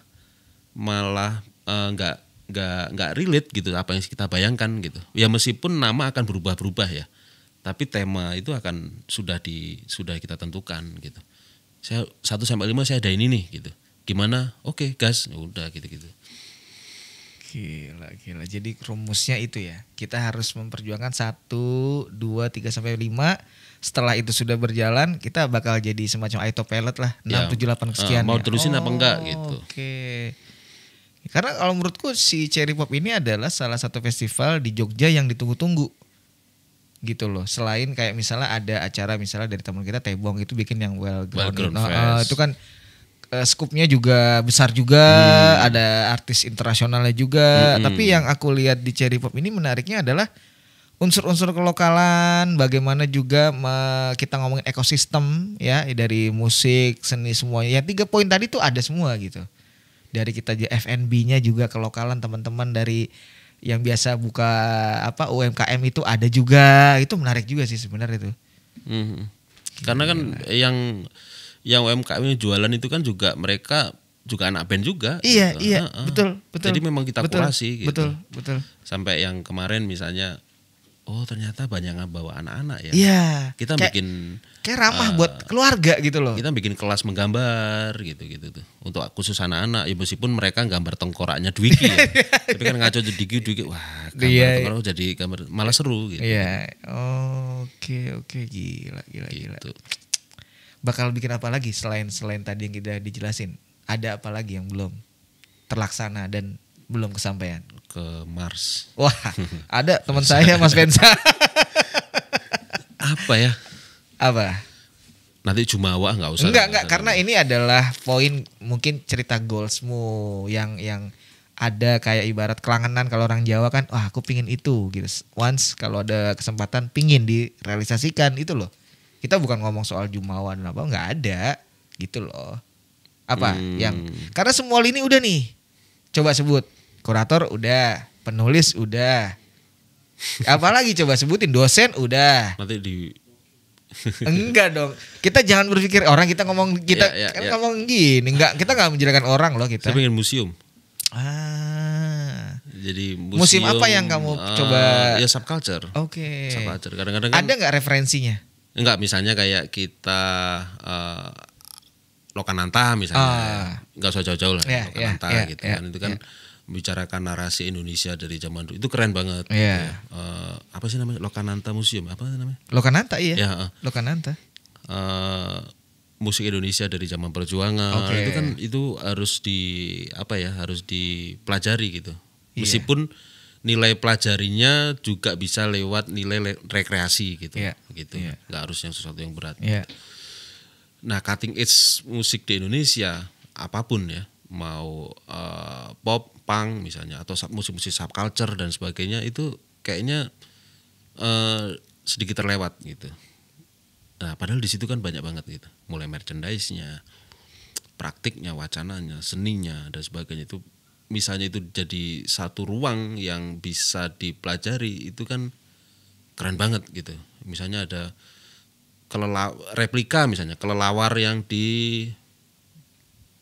nggak relate gitu apa yang kita bayangkan gitu. Ya meskipun nama akan berubah-berubah ya, tapi tema itu akan sudah kita tentukan gitu. Saya 1 sampai 5 saya ada ini nih gitu. Gimana? Oke, gas. Udah gitu-gitu. Gila. Jadi rumusnya itu ya. Kita harus memperjuangkan 1, 2, 3 sampai 5. Setelah itu sudah berjalan, kita bakal jadi semacam autopilot lah. 6, 7, 8 sekian. Mau terusin apa enggak gitu. Oke. Karena kalau menurutku si Cherry Pop ini adalah salah satu festival di Jogja yang ditunggu-tunggu. Gitu loh. Selain kayak misalnya ada acara misalnya dari teman kita Tebong itu bikin yang Well Ground itu kan skupnya juga besar juga, ada artis internasionalnya juga. Tapi yang aku lihat di Cherry Pop ini menariknya adalah unsur-unsur kelokalan, bagaimana juga kita ngomongin ekosistem ya, dari musik, seni semuanya. Yang 3 poin tadi tuh ada semua gitu. Dari kita F&B-nya juga kelokalan, teman-teman dari yang biasa buka UMKM itu ada juga. Itu menarik juga sih sebenarnya itu. Karena kan yang UMKM yang jualan itu kan juga mereka juga anak band juga. Iya, gitu. iya, betul. Jadi memang kita kurasi gitu. Betul. Sampai yang kemarin misalnya, oh ternyata banyak yang bawa anak-anak ya. Iya. Kita bikin kayak ramah buat keluarga gitu loh. Kita bikin kelas menggambar gitu tuh. Untuk khusus anak-anak, ya meskipun mereka gambar tengkoraknya Dwiki ya. Tapi kan ngaco Dwiki, wah gambar tengkorak jadi gambar malah seru gitu. Iya. Oke, gila. Gitu. Bakal bikin apa lagi selain tadi yang kita dijelasin? Ada apa lagi yang belum terlaksana dan belum kesampaian? Ke Mars. Wah, ada teman saya Mas Bensa. Apa ya? Apa? Nanti Jumawa nggak usah. Enggak, karena ini adalah poin mungkin cerita goalsmu yang ada kayak ibarat kelangenan kalau orang Jawa kan, wah aku pingin itu gitu. Once kalau ada kesempatan pingin direalisasikan itu loh. Kita bukan ngomong soal Jumawa dan apa, nggak ada gitu loh. Apa yang karena semua lini udah nih. Coba sebut. Kurator udah, penulis udah. Apalagi coba sebutin, dosen udah. Nanti Enggak dong. Kita jangan berpikir orang kita ngomong ngomong gini, kita enggak menjelekan orang loh kita. Saya pengen museum. Jadi museum apa yang kamu coba? Ya subculture. Oke. Subculture. Kadang-kadang ada enggak referensinya? Enggak, misalnya kayak kita Lokananta misalnya. Enggak usah jauh-jauh lah. Lokananta gitu kan. Itu kan membicarakan narasi Indonesia dari zaman dulu. Itu keren banget. Iya. Apa sih namanya? Lokananta Museum. Apa namanya? Lokananta iya. Ya, Lokananta. Musik Indonesia dari zaman perjuangan. Itu kan harus harus dipelajari gitu. Meskipun nilai pelajarinya juga bisa lewat nilai rekreasi gitu. Gitu. Nggak harus yang sesuatu yang berat. Nah, cutting edge musik di Indonesia apapun ya, mau pop, punk misalnya, atau musik-musik subculture dan sebagainya, itu kayaknya sedikit terlewat gitu. Nah, padahal di situ kan banyak banget gitu, mulai merchandise-nya, praktiknya, wacananya, seninya dan sebagainya. Itu misalnya itu jadi satu ruang yang bisa dipelajari, itu kan keren banget gitu. Misalnya ada replika misalnya kelelawar yang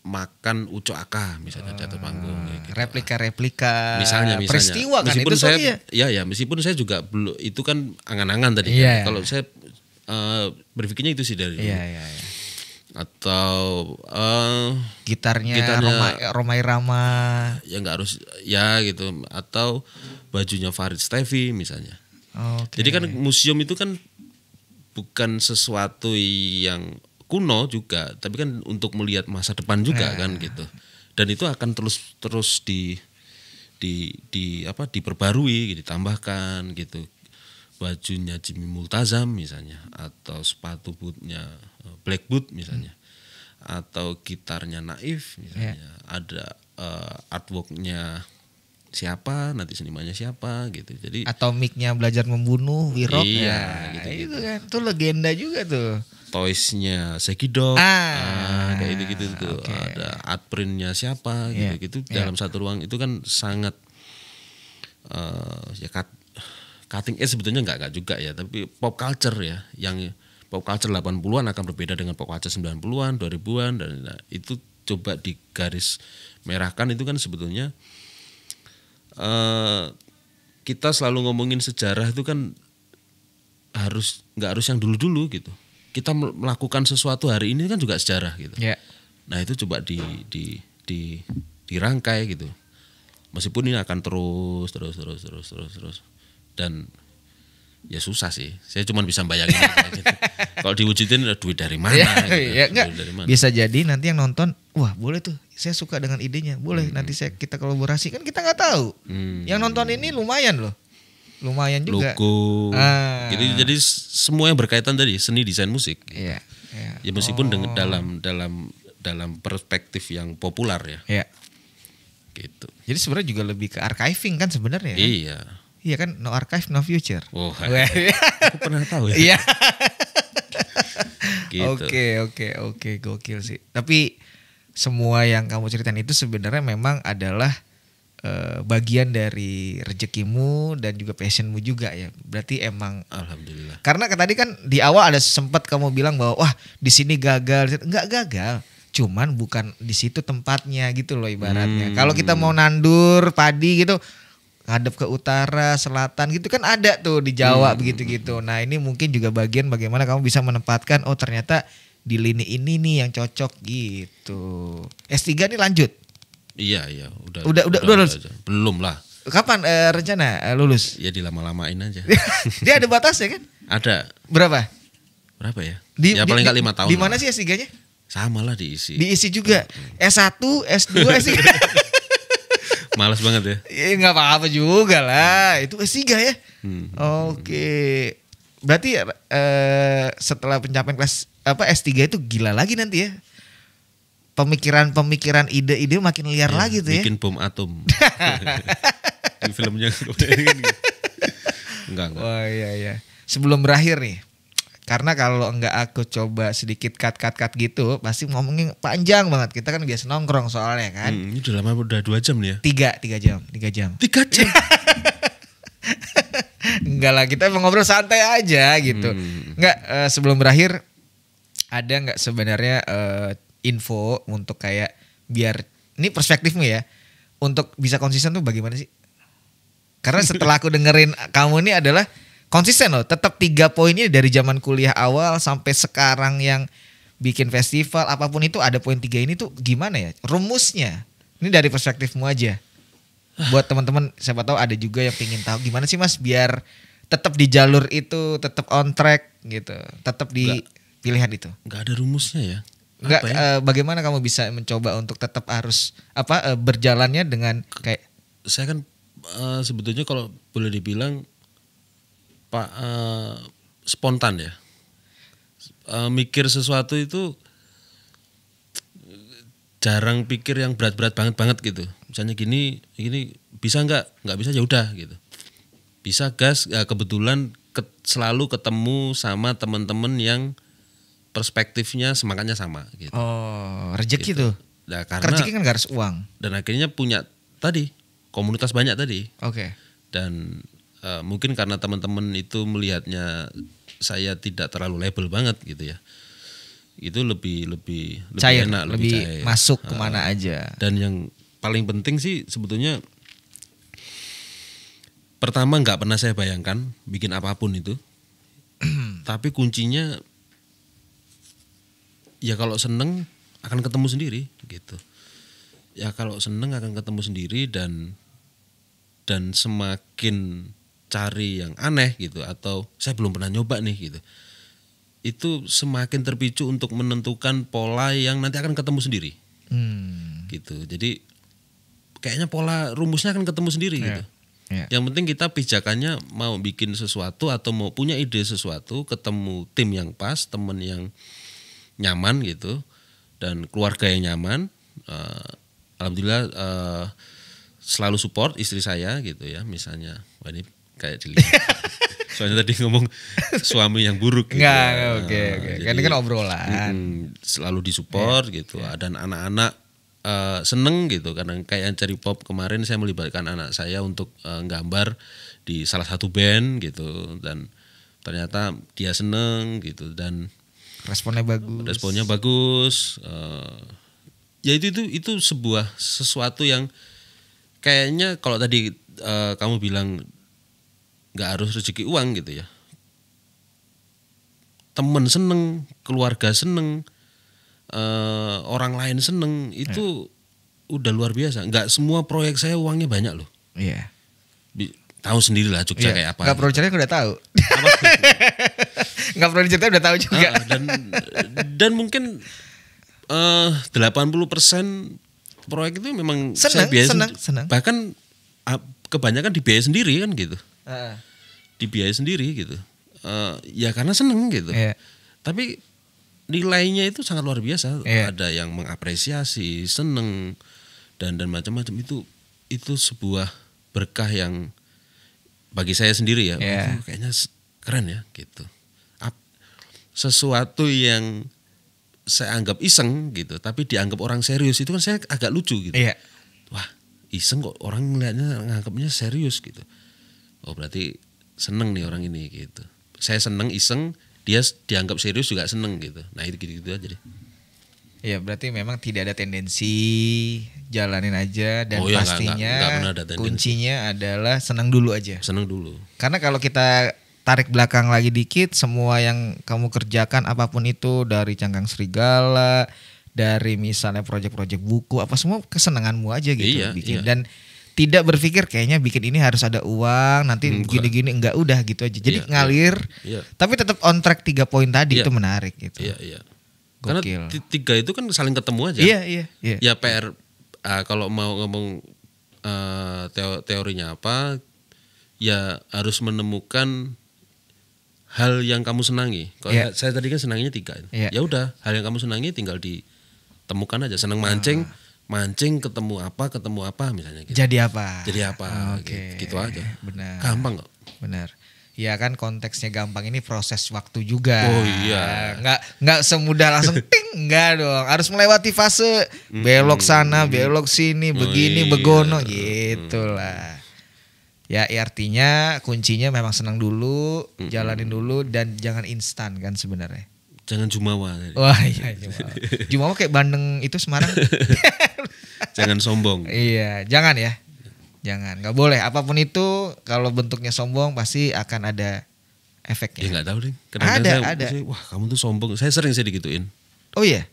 makan Ucok Aka misalnya jatuh panggung gitu. Replika misalnya peristiwa kan meskipun itu saya meskipun saya juga belum, itu kan angan-angan tadi kan. Kalau saya berpikirnya itu sih dari atau gitarnya Romai Rama ya nggak harus ya gitu, atau bajunya Farid Stevi misalnya. Jadi kan museum itu kan bukan sesuatu yang kuno juga, tapi kan untuk melihat masa depan juga kan gitu. Dan itu akan terus diperbarui, ditambahkan gitu. Bajunya Jimmy Multazam misalnya, atau sepatu bootnya Black Boot misalnya, atau gitarnya Naif misalnya, ada artworknya siapa, nanti senimannya siapa gitu. Jadi atau mic-nya Belajar Membunuh Wirok gitu. Itu kan tuh legenda juga tuh. Toys-nya Sekidok, kayak gitu tuh. Ada art print-nya siapa gitu. Dalam satu ruang itu kan sangat cutting edge sebetulnya enggak juga ya, tapi pop culture ya, yang pop culture 80-an akan berbeda dengan pop culture 90-an, 2000-an, dan itu coba digaris merahkan. Itu kan sebetulnya kita selalu ngomongin sejarah itu kan nggak harus yang dulu-dulu gitu. Kita melakukan sesuatu hari ini kan juga sejarah gitu. Nah itu coba dirangkai gitu. Meskipun ini akan terus. Dan ya susah sih. Saya cuma bisa bayangin gitu. Kalau diwujudin duit dari mana? Bisa jadi nanti yang nonton, wah boleh tuh, saya suka dengan idenya, boleh nanti kita kolaborasi, kan kita nggak tahu. Yang nonton ini lumayan loh. Lumayan juga. Logo. Jadi semua yang berkaitan tadi seni desain musik. Ya meskipun dalam perspektif yang populer ya. Gitu. Jadi sebenarnya juga lebih ke archiving kan sebenarnya. Iya. Iya kan, no archive no future. Aku pernah tahu ya. Iya. Gitu. Oke, gokil sih. Tapi semua yang kamu ceritain itu sebenarnya memang adalah bagian dari rezekimu dan juga passionmu juga ya. Berarti emang alhamdulillah. Karena tadi kan di awal ada sempat kamu bilang bahwa wah di sini gagal, enggak gagal. Cuman bukan di situ tempatnya gitu loh ibaratnya. Kalau kita mau nandur padi gitu ngadep ke utara, selatan gitu kan ada tuh di Jawa begitu-gitu. Nah, ini mungkin juga bagian bagaimana kamu bisa menempatkan oh ternyata di lini ini nih yang cocok gitu. S3 nih lanjut. Iya, Udah lulus. Belum lah. Kapan rencana lulus? Ya dilama-lamain aja. Dia ada batasnya kan? Ada. Berapa ya? Ya paling enggak 5 tahun. Di mana sih S3-nya? Sama lah diisi. Diisi juga. S1, S2, S3. Males banget ya. Ya enggak apa-apa juga lah. Itu S3 ya. Oke. Berarti setelah pencapaian kelas S3 itu gila lagi nanti ya. Pemikiran ide-ide makin liar lagi tuh ya. Bikin bom atom. Di filmnya gitu. Enggak. Oh iya. Sebelum berakhir nih. Karena kalau enggak aku coba sedikit cut gitu, pasti ngomongin panjang banget. Kita kan biasa nongkrong soalnya kan. Ini udah lama, udah 2 jam nih ya. 3 jam. 3 jam. Enggak lah, kita mau ngobrol santai aja gitu. Enggak, sebelum berakhir ada enggak sebenarnya info untuk kayak biar ini perspektifmu ya, untuk bisa konsisten tuh bagaimana sih? Karena setelah aku dengerin kamu ini adalah konsisten loh, tetap 3 poin ini dari zaman kuliah awal sampai sekarang yang bikin festival apapun itu ada poin 3 ini tuh gimana ya rumusnya? Ini dari perspektifmu aja. Buat teman-teman siapa tahu ada juga yang pengen tahu gimana sih Mas biar tetap di jalur itu, tetap on track gitu, tetap di pilihan itu. Enggak ada rumusnya ya. Enggak bagaimana kamu bisa mencoba untuk tetap harus berjalannya dengan kayak saya kan sebetulnya kalau boleh dibilang Pak spontan ya. Mikir sesuatu itu jarang pikir yang berat-berat banget gitu. Misalnya gini bisa nggak bisa ya udah gitu. Bisa gas, kebetulan selalu ketemu sama teman-teman yang perspektifnya semangatnya sama gitu. Oh, rezeki gitu. Tuh. Nah, karena rezeki kan gak harus uang. Dan akhirnya punya tadi komunitas banyak tadi. Oke. Dan mungkin karena teman-teman itu melihatnya saya tidak terlalu label banget gitu ya. Itu lebih cair, enak, lebih cair. Masuk kemana aja. Dan yang paling penting sih sebetulnya pertama nggak pernah saya bayangkan bikin apapun itu. Tapi kuncinya ya kalau seneng akan ketemu sendiri gitu. Ya kalau seneng akan ketemu sendiri dan semakin cari yang aneh gitu atau saya belum pernah nyoba nih gitu. Itu semakin terpicu untuk menentukan pola yang nanti akan ketemu sendiri. Gitu. Jadi kayaknya pola rumusnya akan ketemu sendiri gitu. Yeah. Yang penting kita pijakannya mau bikin sesuatu atau mau punya ide sesuatu, ketemu tim yang pas, teman yang nyaman gitu dan keluarga yang nyaman. Alhamdulillah selalu support istri saya gitu ya. Misalnya ini kayak dilihat. Soalnya tadi ngomong suami yang buruk gitu. Oke. Kan ini kan obrolan. Selalu disupport gitu. Dan anak-anak seneng gitu karena kayak Cari Pop kemarin saya melibatkan anak saya untuk nggambar di salah satu band gitu dan ternyata dia seneng gitu dan responnya bagus. Ya itu sebuah sesuatu yang kayaknya kalau tadi kamu bilang nggak harus rezeki uang gitu ya. Temen seneng, keluarga seneng, orang lain seneng itu udah luar biasa. Nggak semua proyek saya uangnya banyak loh. Iya. Tahu sendiri lah Jogja kayak apa. Nggak perlu cerita udah tahu. Nggak perlu cerita udah tahu juga. Dan mungkin 80% proyek itu memang saya biaya senang. Bahkan kebanyakan dibiayai sendiri kan gitu. Dibiayai sendiri gitu. Ya karena seneng gitu. Tapi nilainya itu sangat luar biasa. Ada yang mengapresiasi, seneng dan macam-macam itu sebuah berkah yang bagi saya sendiri ya. Itu kayaknya keren ya gitu. Sesuatu yang saya anggap iseng gitu, tapi dianggap orang serius itu kan saya agak lucu gitu. Wah, iseng kok orang ngeliatnya nganggapnya serius gitu. Oh berarti seneng nih orang ini gitu. Saya seneng iseng, dia dianggap serius juga seneng gitu. Nah itu gitu aja deh. Ya berarti memang tidak ada tendensi, jalanin aja dan pastinya enggak kuncinya adalah senang dulu aja. Senang dulu. Karena kalau kita tarik belakang lagi dikit, semua yang kamu kerjakan apapun itu, dari Cangkang Serigala, dari misalnya proyek-proyek buku, apa semua kesenanganmu aja gitu bikin. Dan tidak berpikir kayaknya bikin ini harus ada uang, nanti gini-gini, enggak, udah gitu aja. Jadi ngalir, tapi tetap on track 3 poin tadi itu menarik gitu. Iya. Karena 3 itu kan saling ketemu aja. Iya. Ya PR kalau mau ngomong teorinya apa, ya harus menemukan hal yang kamu senangi. Kalau saya tadi kan senanginya 3. Ya udah, hal yang kamu senangi tinggal ditemukan aja. Senang mancing ketemu apa misalnya gitu. Jadi apa? Gitu aja. Benar. Gampang kok. Benar. Ya kan konteksnya gampang, ini proses waktu juga. Oh iya. Nggak semudah langsung ting, enggak dong. Harus melewati fase belok sana, belok sini, begini, begono gitulah. Ya artinya kuncinya memang senang dulu, jalanin dulu dan jangan instan kan sebenarnya. Jangan jumawa. Wah iya jumawa. Jumawa kayak Bandeng itu Semarang. Jangan sombong. Iya, jangan ya. Jangan, nggak boleh. Apapun itu kalau bentuknya sombong pasti akan ada efeknya. Ya nggak tahu deh. Kadang-kadang ada. Wah kamu tuh sombong. Saya sering digituin. Oh iya.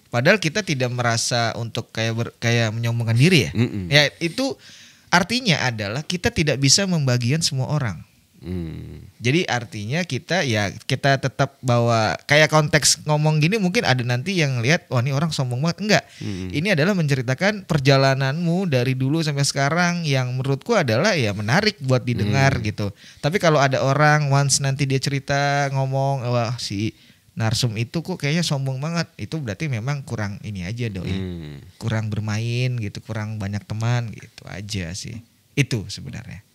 Padahal kita tidak merasa untuk kayak menyombongkan diri ya. Ya itu artinya adalah kita tidak bisa membagian semua orang. Jadi artinya kita tetap bawa kayak konteks ngomong gini, mungkin ada nanti yang lihat wah ini orang sombong banget. Enggak. Ini adalah menceritakan perjalananmu dari dulu sampai sekarang yang menurutku adalah ya menarik buat didengar gitu. Tapi kalau ada orang once nanti dia cerita ngomong wah si narsum itu kok kayaknya sombong banget, itu berarti memang kurang ini aja doi. Kurang bermain gitu, kurang banyak teman gitu aja sih. Itu sebenarnya.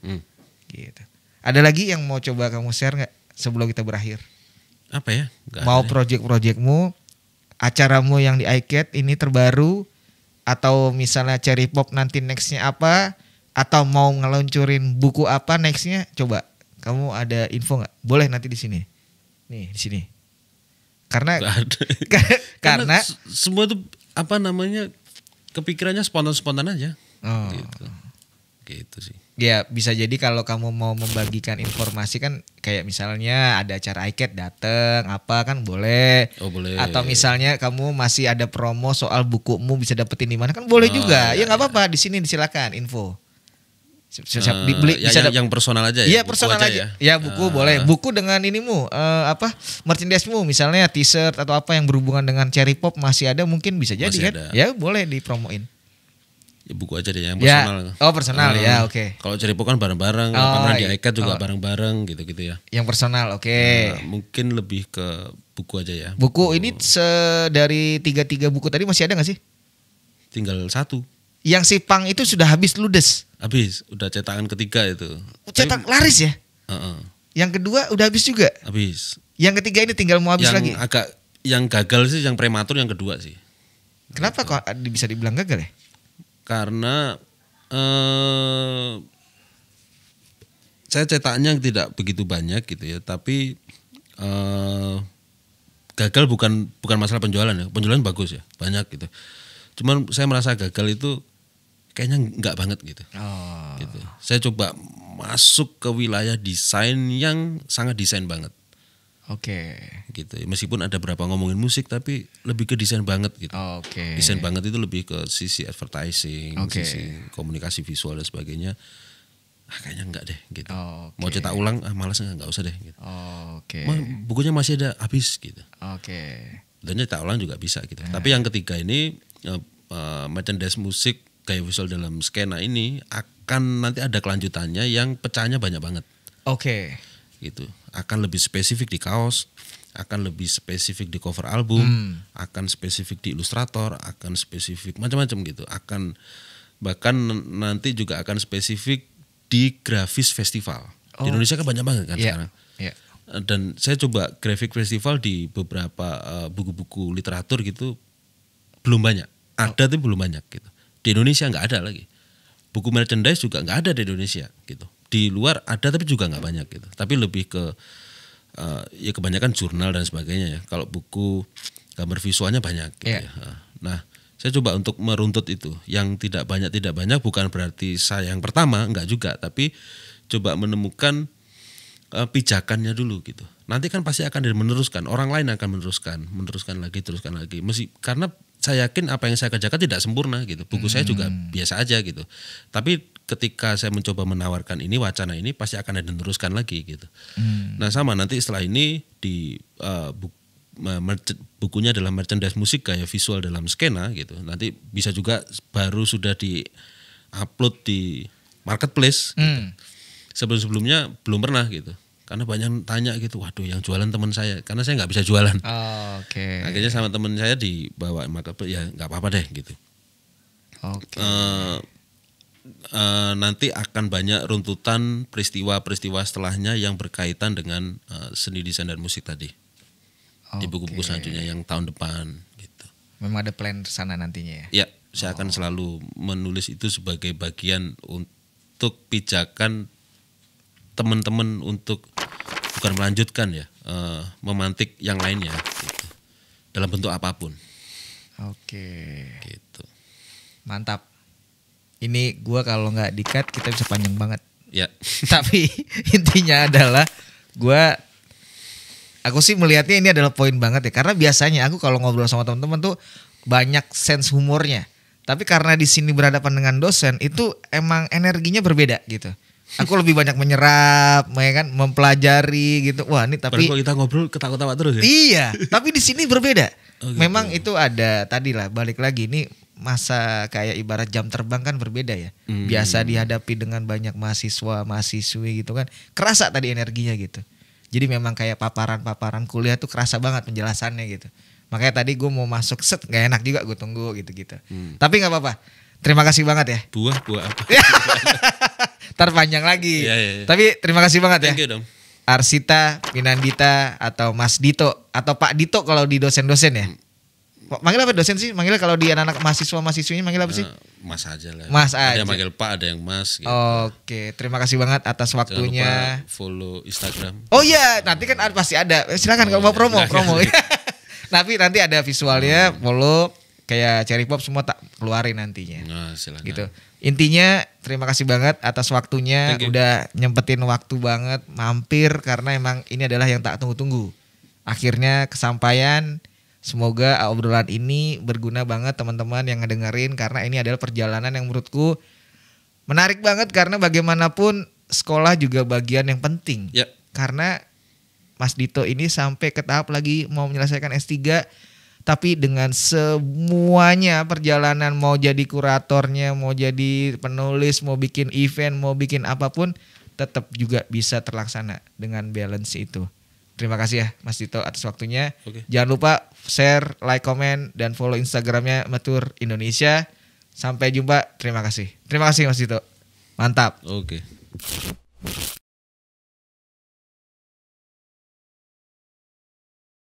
Gitu. Ada lagi yang mau coba kamu share nggak sebelum kita berakhir? Apa ya? Mau project-projectmu, acaramu yang di iCat ini terbaru, atau misalnya Cherry Pop nanti nextnya apa, atau mau ngeluncurin buku apa nextnya? Coba, kamu ada info nggak? Boleh nanti di sini. Nih di sini. Karena karena semua tuh kepikirannya spontan aja. Gitu sih. Ya bisa jadi kalau kamu mau membagikan informasi kan kayak misalnya ada acara iCat dateng apa kan boleh. Oh boleh. Atau misalnya kamu masih ada promo soal bukumu bisa dapetin di mana kan boleh juga. Ya nggak apa-apa, di sini silakan info. Dibeli bisa yang personal aja ya. Iya personal aja. Ya buku boleh. Buku dengan inimu merchandise-mu misalnya t-shirt atau apa yang berhubungan dengan Cherry Pop masih ada, mungkin bisa jadi kan. Ya boleh dipromoin. Ya buku aja deh yang personal. Oh personal ya oke. Kalau Cherry Pop kan bareng-bareng, di iCat juga bareng-bareng gitu ya. Yang personal oke. Mungkin lebih ke buku aja ya. Buku ini dari 3 buku tadi masih ada gak sih? Tinggal 1. Yang si Pang itu sudah habis ludes. Habis, udah cetakan ketiga itu. Cetak laris ya? Yang kedua udah habis juga? Habis. Yang ketiga ini tinggal mau habis lagi? Yang gagal sih yang prematur yang kedua sih. Kenapa kok bisa dibilang gagal ya? Karena saya cetaknya tidak begitu banyak gitu ya, tapi gagal bukan masalah penjualan ya, penjualan bagus ya, banyak gitu. Cuman saya merasa gagal itu kayaknya enggak banget gitu. Gitu. Saya coba masuk ke wilayah desain yang sangat desain banget. Oke. Gitu. Meskipun ada berapa ngomongin musik tapi lebih ke desain banget gitu. Oke. Desain banget itu lebih ke sisi advertising, sisi komunikasi visual dan sebagainya. Kayaknya enggak deh gitu. Mau cetak ulang malas enggak usah deh gitu. Oke. Bukunya masih ada habis gitu. Oke. Dan cetak ulang juga bisa gitu. Tapi yang ketiga ini merchandise musik gaya visual dalam skena ini akan nanti ada kelanjutannya yang pecahnya banyak banget. Oke. Gitu. Akan lebih spesifik di kaos, akan lebih spesifik di cover album, akan spesifik di ilustrator, akan spesifik macam-macam gitu. Akan bahkan nanti juga akan spesifik di grafis festival. Di Indonesia kan banyak banget kan sekarang. Dan saya coba grafik festival di beberapa buku-buku literatur gitu belum banyak. Ada tapi belum banyak gitu. Di Indonesia nggak ada lagi. buku merchandise juga nggak ada di Indonesia gitu. Di luar ada tapi juga nggak banyak gitu. Tapi lebih ke ya kebanyakan jurnal dan sebagainya ya. Kalau buku gambar visualnya banyak gitu ya. Nah, saya coba untuk meruntut itu. Yang tidak banyak bukan berarti saya yang pertama, enggak juga, tapi coba menemukan pijakannya dulu gitu. Nanti kan pasti akan meneruskan, orang lain akan meneruskan lagi, teruskan lagi. Karena saya yakin apa yang saya kerjakan tidak sempurna gitu. Buku saya juga biasa aja gitu. Tapi ketika saya mencoba menawarkan ini, wacana ini pasti akan diteruskan lagi gitu. Nah sama nanti setelah ini di bukunya adalah merchandise musik kayak visual dalam skena gitu. Nanti bisa juga baru sudah di-upload di marketplace gitu. Sebelum-sebelumnya belum pernah gitu. Karena banyak tanya gitu, waduh yang jualan teman saya, karena saya nggak bisa jualan. Oke. Akhirnya sama teman saya dibawa marketplace, ya nggak apa-apa deh gitu. Oke. Nanti akan banyak runtutan peristiwa-peristiwa setelahnya yang berkaitan dengan seni desain dan musik tadi. Di buku-buku selanjutnya yang tahun depan gitu. Memang ada plan sana nantinya ya? Ya, saya akan selalu menulis itu sebagai bagian untuk pijakan teman-teman untuk bukan melanjutkan ya, memantik yang lainnya gitu. Dalam bentuk apapun. Oke. Gitu. Mantap. Ini gua kalau nggak di-cut kita bisa panjang banget. Ya. Tapi intinya adalah aku sih melihatnya ini adalah poin banget ya, karena biasanya aku kalau ngobrol sama teman-teman tuh banyak sense humornya. Tapi karena di sini berhadapan dengan dosen itu emang energinya berbeda gitu. Aku lebih banyak menyerap, ya kan, mempelajari gitu. Wah, ini tapi kalau kita ngobrol ketawa-tawa terus ya. Iya, tapi di sini berbeda. Gitu. Memang itu ada tadi lah, balik lagi ini masa kayak ibarat jam terbang kan berbeda ya. Biasa dihadapi dengan banyak mahasiswa-mahasiswi gitu kan. Kerasa tadi energinya gitu. Jadi memang kayak paparan-paparan kuliah tuh kerasa banget penjelasannya gitu. Makanya tadi gue mau masuk set gak enak juga, gue tunggu gitu-gitu. Tapi gak apa-apa. Terima kasih banget ya. Buah apa? Ntar panjang lagi. Ya. Tapi terima kasih banget ya. Thank you dong. Arsita Pinandita atau Mas Dito atau Pak Dito kalau di dosen-dosen ya. Manggil apa dosen sih? Manggil kalau di anak-anak mahasiswa-mahasiswinya manggil apa sih? Mas aja lah. Mas aja. Ada aja. yang manggil Pak, ada yang Mas gitu. Oke, terima kasih banget atas waktunya. Jangan lupa follow Instagram. Oh iya, nanti kan pasti ada. Silakan kalau mau promo. Tapi nanti ada visualnya, follow kayak Cherry Pop semua tak keluarin nantinya. Nah, silakan. Gitu. Intinya terima kasih banget atas waktunya, udah nyempetin waktu banget mampir karena emang ini adalah yang tak tunggu-tunggu. Akhirnya kesampaian. Semoga obrolan ini berguna banget teman-teman yang ngedengerin, karena ini adalah perjalanan yang menurutku menarik banget, karena bagaimanapun sekolah juga bagian yang penting. Ya. Karena Mas Dito ini sampai ke tahap lagi mau menyelesaikan S3, tapi dengan semuanya perjalanan, mau jadi kuratornya, mau jadi penulis, mau bikin event, mau bikin apapun, tetap juga bisa terlaksana dengan balance itu. Terima kasih ya Mas Dito atas waktunya. Jangan lupa share, like, komen, dan follow Instagramnya Matur Indonesia. Sampai jumpa. Terima kasih. Terima kasih Mas Dito. Mantap. Oke.